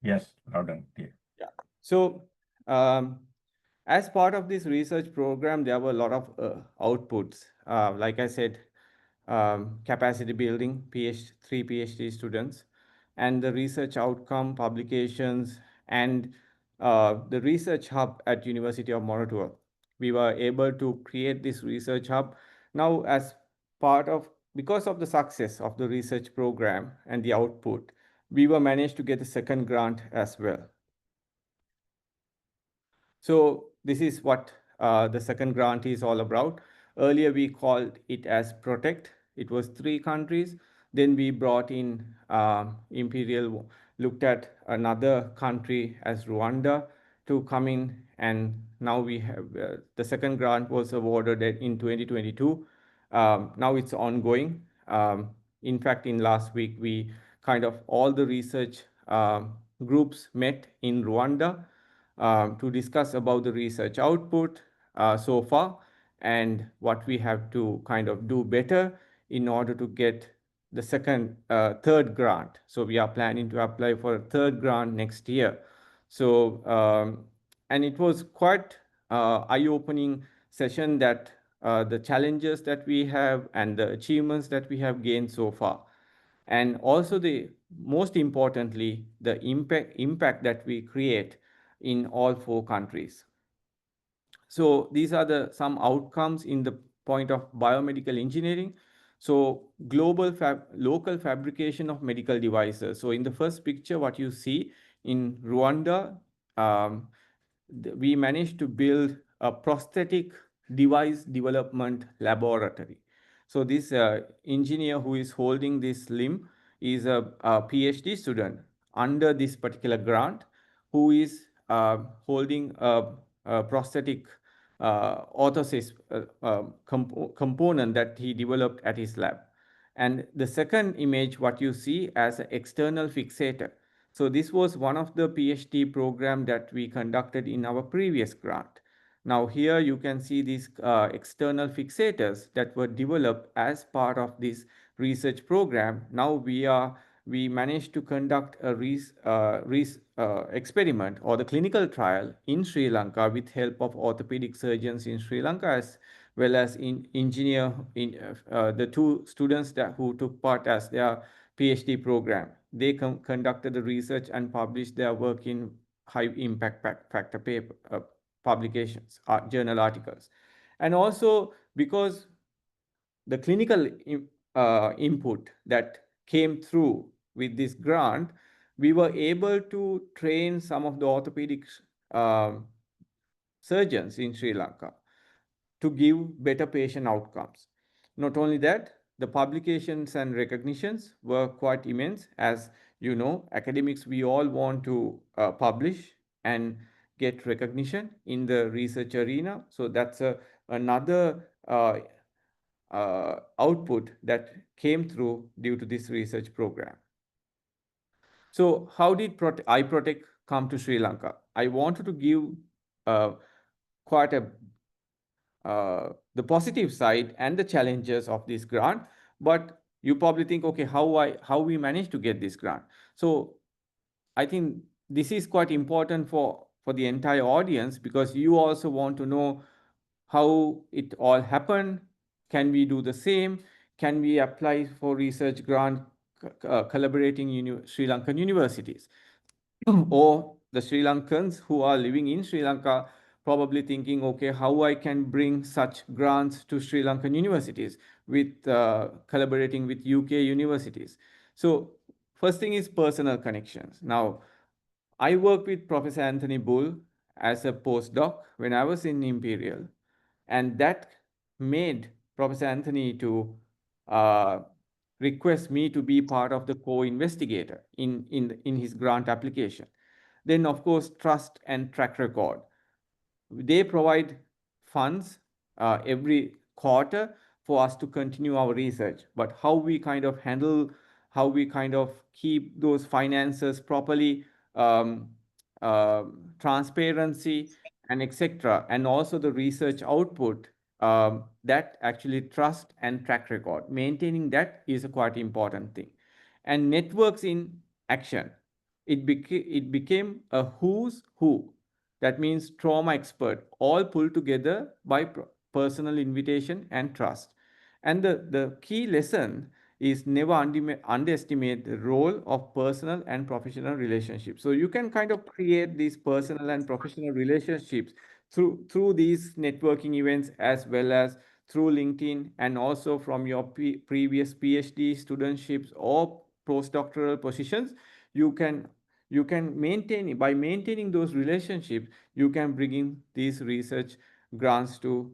Yes, loud and clear. Yeah. So as part of this research program, there were a lot of outputs. Like I said, capacity building, three PhD students, and the research outcome publications, and the research hub at University of Moratuwa. We were able to create this research hub. Now, because of the success of the research program and the output, we were managed to get a second grant as well. So this is what the second grant is all about. Earlier, we called it as Protect. It was 3 countries. Then we brought in Imperial, looked at another country as Rwanda to come in. And now we have the second grant was awarded in 2022. Now it's ongoing. In fact, in last week, we all the research groups met in Rwanda to discuss about the research output so far and what we have to do better in order to get the third grant. So we are planning to apply for a third grant next year. So, and it was quite eye-opening session that the challenges that we have and the achievements that we have gained so far. And also the most importantly, the impact that we create in all 4 countries. So these are some outcomes in the point of biomedical engineering. So local fabrication of medical devices. So in the first picture, what you see in Rwanda, we managed to build a prosthetic device development laboratory. So this engineer who is holding this limb is a PhD student under this particular grant, who is holding a prosthetic orthosis component that he developed at his lab. And the second image, what you see as an external fixator. So this was one of the PhD program that we conducted in our previous grant. Now here you can see these external fixators that were developed as part of this research program. Now we managed to conduct a experiment or the clinical trial in Sri Lanka with help of orthopedic surgeons in Sri Lanka, as well as the 2 students who took part as their PhD program. They conducted the research and published their work in high impact factor paper publications, journal articles. And also because the clinical input that came through with this grant, we were able to train some of the orthopedic surgeons in Sri Lanka to give better patient outcomes. Not only that, the publications and recognitions were quite immense. As you know, academics, we all want to publish and get recognition in the research arena. So that's another output that came through due to this research program. So how did iProtect come to Sri Lanka? I wanted to give quite the positive side and the challenges of this grant, but you probably think, okay, how we managed to get this grant? So I think this is quite important for the entire audience, because you also want to know how it all happened. Can we do the same? Can we apply for research grant collaborating Sri Lankan universities? Or the Sri Lankans who are living in Sri Lanka probably thinking, okay, how I can bring such grants to Sri Lankan universities with collaborating with UK universities. So first thing is personal connections. Now, I worked with Professor Anthony Bull as a postdoc when I was in Imperial, and that made Professor Anthony to request me to be part of the co-investigator in his grant application. Then, of course, trust and track record. They provide funds every quarter for us to continue our research, but how we kind of handle, how we kind of keep those finances properly, transparency and etc. And also the research output, that actually trust and track record, maintaining that is a quite important thing. And networks in action. It became a who's who. That means trauma expert, all pulled together by personal invitation and trust. And the key lesson is never underestimate the role of personal and professional relationships. So you can kind of create these personal and professional relationships through these networking events, as well as through LinkedIn, and also from your previous PhD studentships or postdoctoral positions. You can by maintaining those relationships, you can bring in these research grants to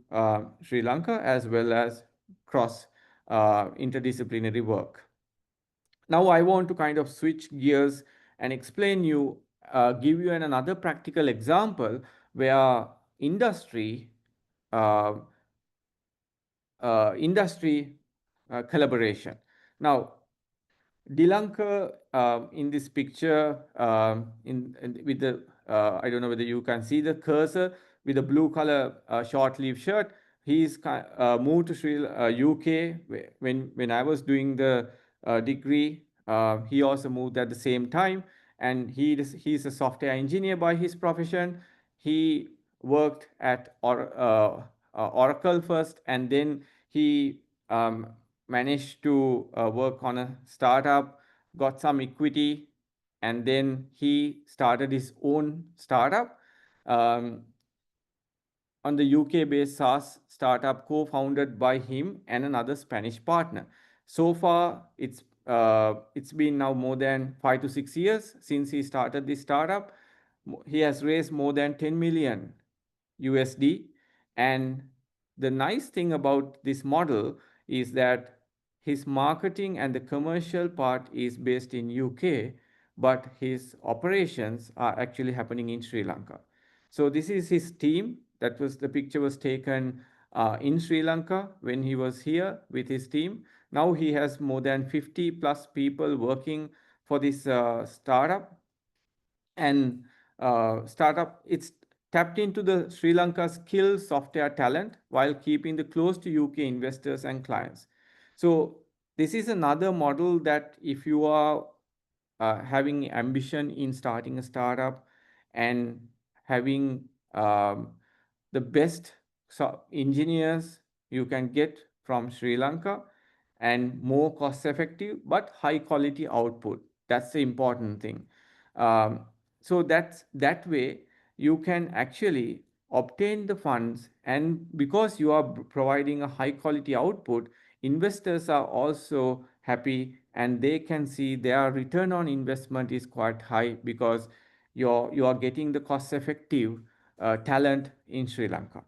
Sri Lanka, as well as cross interdisciplinary work. Now I want to kind of switch gears and explain you, give you another practical example where industry collaboration. Now, Dilanka in this picture, with the I don't know whether you can see the cursor with the blue color short sleeve shirt. He's moved to UK when I was doing the degree. He also moved at the same time, and he's a software engineer by his profession. He worked at Oracle first, and then he managed to work on a startup, got some equity, and then he started his own startup. On the UK-based SaaS startup co-founded by him and another Spanish partner. So far, it's been now more than 5 to 6 years since he started this startup. He has raised more than 10 million USD. And the nice thing about this model is that his marketing and the commercial part is based in UK, but his operations are actually happening in Sri Lanka. So this is his team. The picture was taken in Sri Lanka when he was here with his team. Now he has more than 50 plus people working for this startup. And startup, it's tapped into the Sri Lanka skilled software talent while keeping the close to UK investors and clients. So this is another model that if you are having ambition in starting a startup and having the best engineers you can get from Sri Lanka and more cost effective but high quality output. That's the important thing. So that way you can actually obtain the funds, and because you are providing a high quality output, investors are also happy and they can see their return on investment is quite high because you are getting the cost effective talent in Sri Lanka.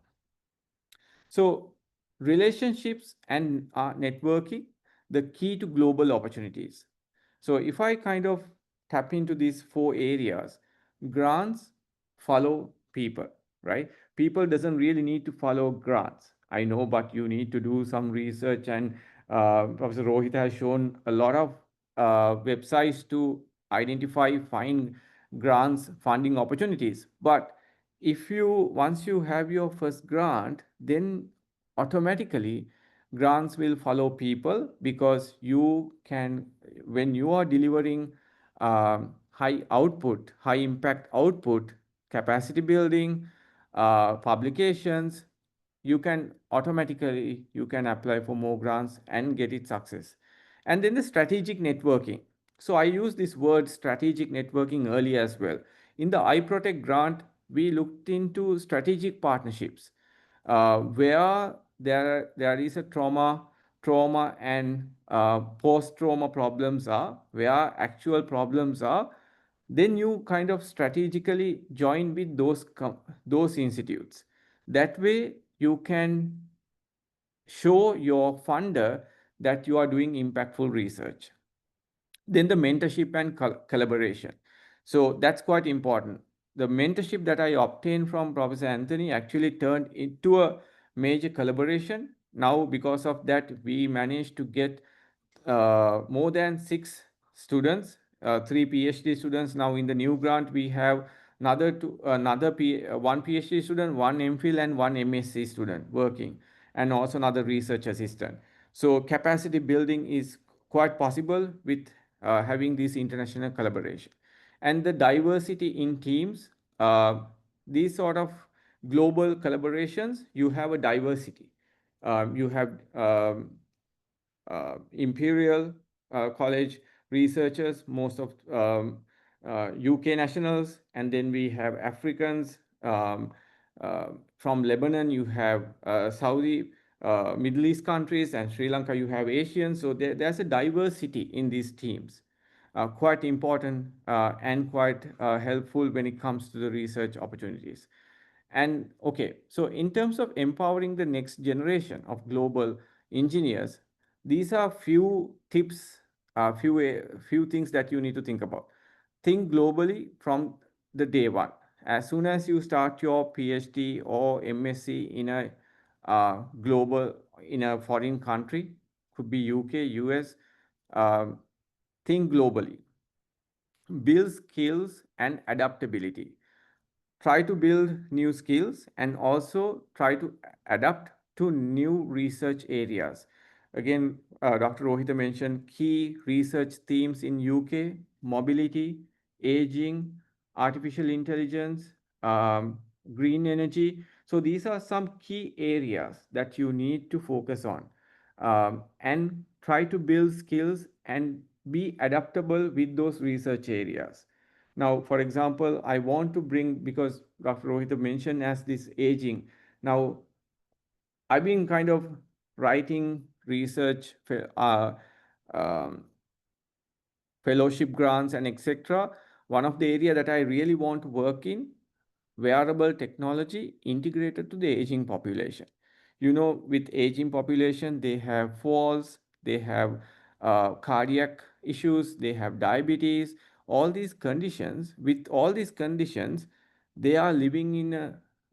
So relationships and networking, the key to global opportunities. So if I kind of tap into these 4 areas, grants follow people, right? People doesn't really need to follow grants. I know, but you need to do some research, and Professor Rohitha has shown a lot of websites to identify, find grants, funding opportunities. But if once you have your first grant, then automatically grants will follow people, because you can, when you are delivering high output, high impact output, capacity building, publications, you can automatically apply for more grants and get it success. And then the strategic networking. So I use this word strategic networking earlier as well. In the iProtect grant, we looked into strategic partnerships where there is a trauma and post-trauma problems are, where actual problems are, then you kind of strategically join with those institutes. That way you can show your funder that you are doing impactful research. Then the mentorship and collaboration. So that's quite important. The mentorship that I obtained from Professor Anthony actually turned into a major collaboration. Now, because of that, we managed to get more than 6 students, 3 PhD students. Now in the new grant, we have one PhD student, one MPhil and one MSc student working, and also another research assistant. So capacity building is quite possible with having this international collaboration. And the diversity in teams, these sort of global collaborations, you have a diversity. You have Imperial College researchers, most of UK nationals, and then we have Africans. From Lebanon, you have Saudi, Middle East countries, and Sri Lanka, you have Asians. So there's a diversity in these teams. Quite important and quite helpful when it comes to the research opportunities. And okay, so in terms of empowering the next generation of global engineers, these are few tips, few things that you need to think about. Think globally from the day one. As soon as you start your PhD or MSc in a in a foreign country, could be UK, US, think globally. Build skills and adaptability. Try to build new skills and also try to adapt to new research areas. Again, Dr. Rohitha mentioned key research themes in UK: mobility, aging, artificial intelligence, green energy. So these are some key areas that you need to focus on, and try to build skills and be adaptable with those research areas. Now, for example, I want to bring, because Dr. Rohitha mentioned as this aging. Now, I've been kind of writing research, um, fellowship grants and etc. One of the area that I really want to work in, wearable technology integrated to the aging population. You know, with aging population, they have falls, they have cardiac issues, they have diabetes, all these conditions. With all these conditions, they are living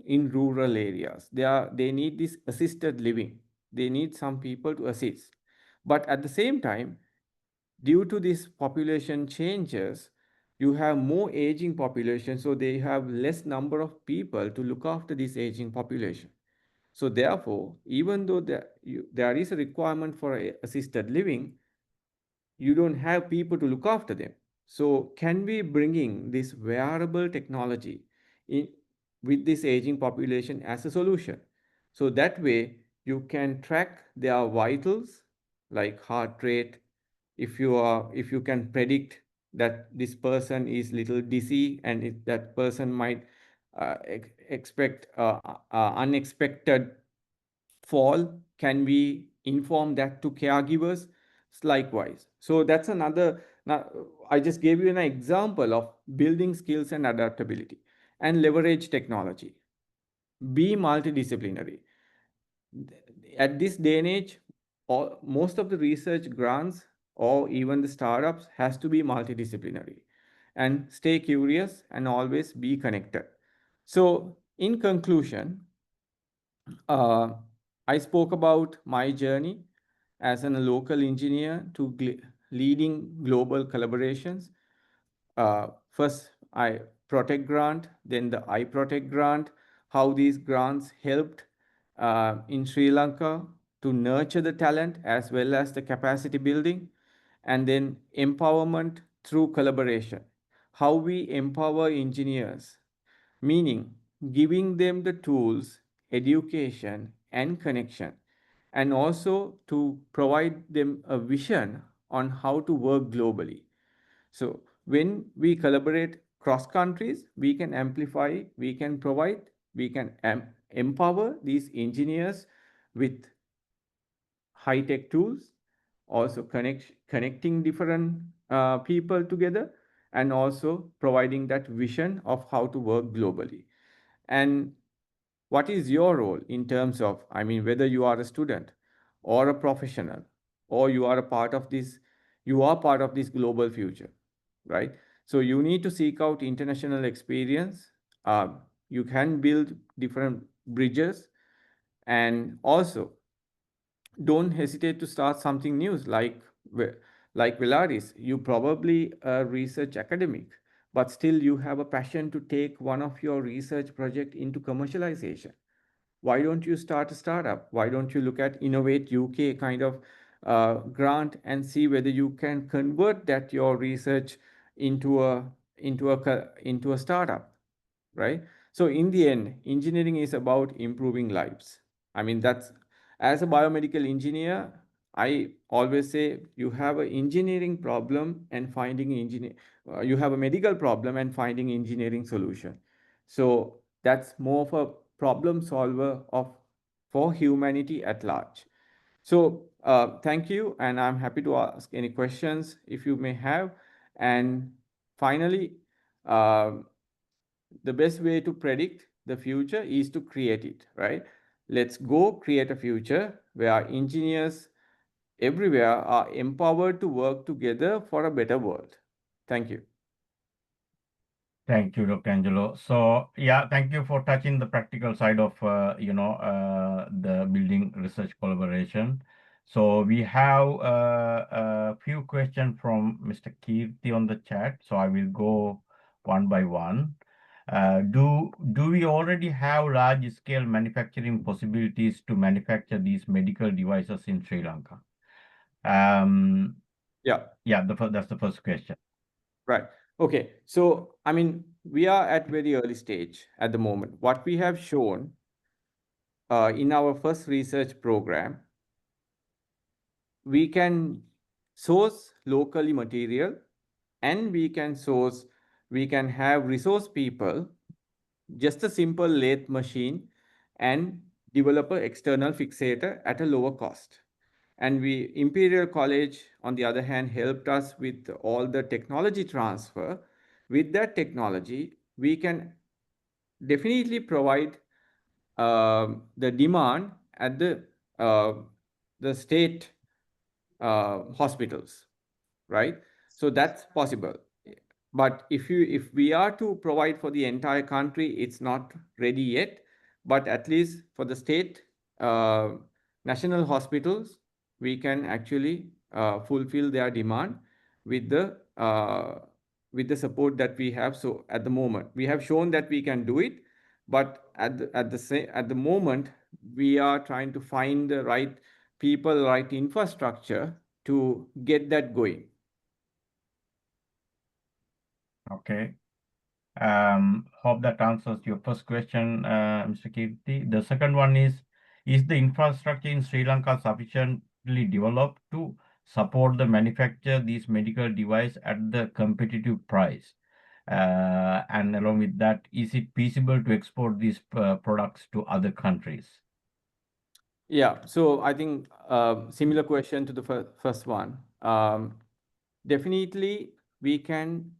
in rural areas. They need this assisted living. They need some people to assist. But at the same time, due to this population changes, you have more aging population, so they have less number of people to look after this aging population. So therefore, even though there is a requirement for assisted living, you don't have people to look after them. So can we bringing this wearable technology in with this aging population as a solution? So that way you can track their vitals like heart rate. If you can predict that this person is little dizzy, and that person might expect unexpected fall, can we inform that to caregivers? Likewise. So that's another. Now, I just gave you an example of building skills and adaptability, and leverage technology. Be multidisciplinary. At this day and age, most of the research grants or even the startups has to be multidisciplinary, and stay curious and always be connected. So in conclusion, I spoke about my journey as a local engineer to leading global collaborations. First, I Protect grant, then the I Protect grant, how these grants helped in Sri Lanka to nurture the talent as well as the capacity building, and then empowerment through collaboration, how we empower engineers, meaning giving them the tools, education, and connection, and also to provide them a vision on how to work globally. So when we collaborate cross countries, we can amplify, we can provide, we can empower these engineers with high-tech tools, also connecting different people together, and also providing that vision of how to work globally. And what is your role in terms of, I mean, whether you are a student or a professional, or you are a part of this, you are part of this global future, right? So you need to seek out international experience. You can build different bridges, and also don't hesitate to start something new, like Velaris. You probably a research academic, but still you have a passion to take one of your research project into commercialization. Why don't you start a startup? Why don't you look at Innovate UK kind of grant and see whether you can convert that your research into a startup, right? So in the end, engineering is about improving lives. I mean, that's, as a biomedical engineer, I always say you have an engineering problem and finding you have a medical problem and finding engineering solution. So that's more of a problem solver for humanity at large. So thank you, and I'm happy to ask any questions if you may have. And finally, the best way to predict the future is to create it, right? Let's go create a future where engineers everywhere are empowered to work together for a better world. Thank you. Thank you, Dr. Angelo. So, yeah, thank you for touching the practical side of, the building research collaboration. So we have a few questions from Mr. Kirti on the chat. So I will go one by one. Do we already have large scale manufacturing possibilities to manufacture these medical devices in Sri Lanka? Yeah. That's the first question. Right. Okay. So, I mean, we are at very early stage at the moment. What we have shown in our first research program, we can source locally material, and we can have resource people, just a simple lathe machine, and develop an external fixator at a lower cost. And Imperial College, on the other hand, helped us with all the technology transfer. With that technology, we can definitely provide the demand at the state hospitals, right? So that's possible. But if we are to provide for the entire country, it's not ready yet. But at least for the state national hospitals, we can actually fulfill their demand with the support that we have. So at the moment, we have shown that we can do it, but at the moment, we are trying to find the right people, right infrastructure to get that going. Okay. Hope that answers your first question, Mr. Kirti. The second one is the infrastructure in Sri Lanka sufficiently developed to support the manufacture these medical device at the competitive price? And along with that, is it feasible to export these products to other countries? Yeah, so I think similar question to the first one. Definitely, we can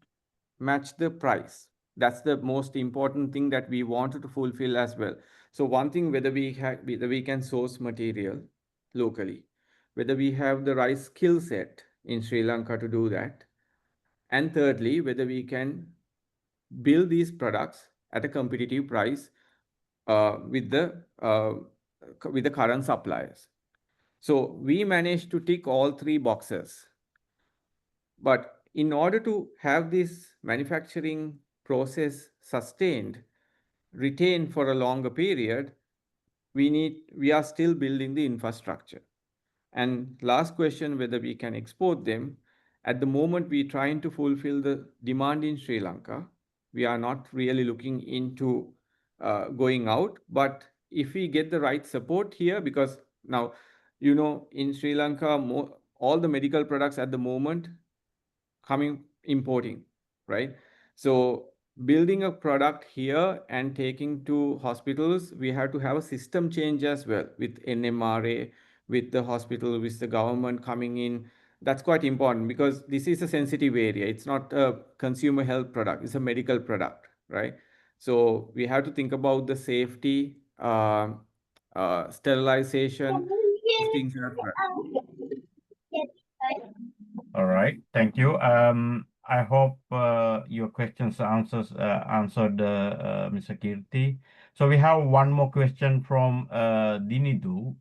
match the price. That's the most important thing that we wanted to fulfill as well. So one thing, whether we can source material locally, whether we have the right skill set in Sri Lanka to do that, and thirdly, whether we can build these products at a competitive price with the current suppliers. So we managed to tick all three boxes. But in order to have this manufacturing process sustained, retained for a longer period, we are still building the infrastructure. And last question, whether we can export them. At the moment, we're trying to fulfill the demand in Sri Lanka. We are not really looking into going out. But if we get the right support here, because now, in Sri Lanka, all the medical products at the moment importing, right? So building a product here and taking to hospitals, we have to have a system change as well with NMRA, with the hospital, with the government coming in. That's quite important because this is a sensitive area. It's not a consumer health product, it's a medical product, right? So we have to think about the safety, sterilization, things as well. All right, thank you. I hope your questions answered, Mr. Kirti. So we have one more question from Dinidu.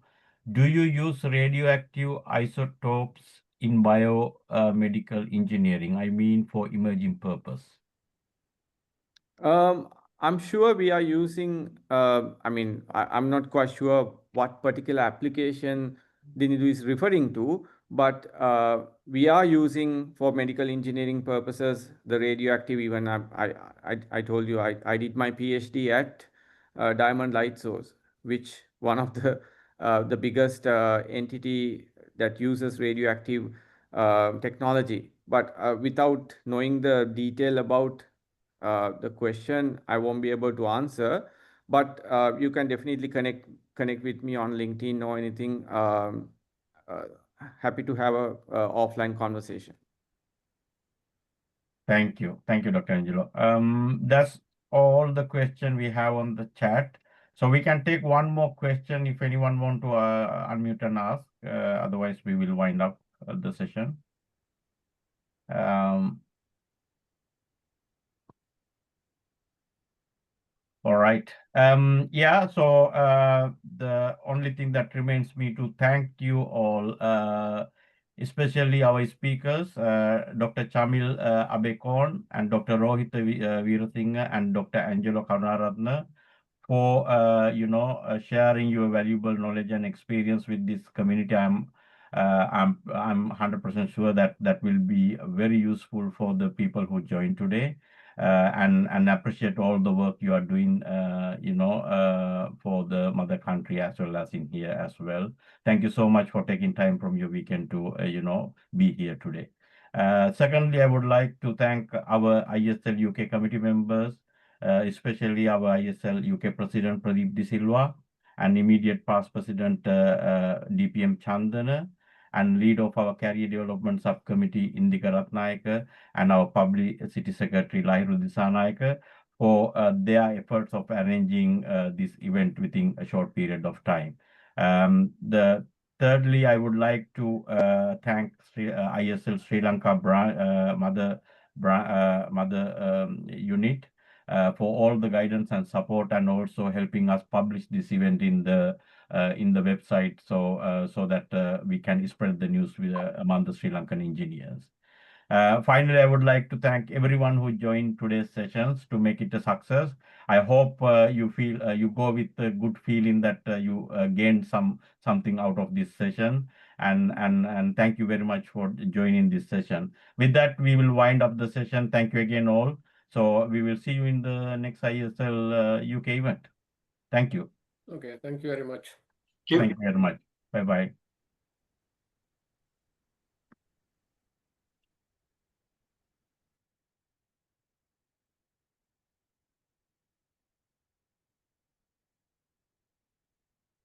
Do you use radioactive isotopes in biomedical engineering? I mean, for imaging purpose. I'm sure we are using, I'm not quite sure what particular application Dinidu is referring to, but we are using for medical engineering purposes the radioactive. Even I told you I did my PhD at Diamond Light Source, which one of the biggest entity that uses radioactive technology. But without knowing the detail about the question, I won't be able to answer. But you can definitely connect with me on LinkedIn or anything. Happy to have a offline conversation. Thank you, Dr. Angelo. That's all the question we have on the chat. So we can take one more question if anyone want to unmute and ask. Otherwise, we will wind up the session. All right. Yeah, so the only thing that remains me to thank you all, especially our speakers, Dr. Chamil Abeykoon and Dr. Rohitha Weerasinghe and Dr. Angelo Karunaratne for sharing your valuable knowledge and experience with this community. I'm I'm 100% sure that that will be very useful for the people who joined today, and appreciate all the work you are doing, for the mother country as well as in here as well. Thank you so much for taking time from your weekend to, be here today. Secondly, I would like to thank our IESL UK committee members, especially our IESL UK President Pradeep De Silva and immediate past President DPM Chandana, and lead of our Career Development Subcommittee Indika Ratnayaka, and our Publicity Secretary Lahiru Disanayaka for their efforts of arranging this event within a short period of time. Thirdly, I would like to thank IESL Sri Lanka mother unit for all the guidance and support, and also helping us publish this event in the website, so that we can spread the news among the Sri Lankan engineers. Finally, I would like to thank everyone who joined today's sessions to make it a success. I hope you feel you go with a good feeling that you gained something out of this session. And thank you very much for joining this session. With that, we will wind up the session. Thank you again, all. So we will see you in the next IESL UK event. Thank you. Okay, thank you very much. Thank you very much. Bye-bye.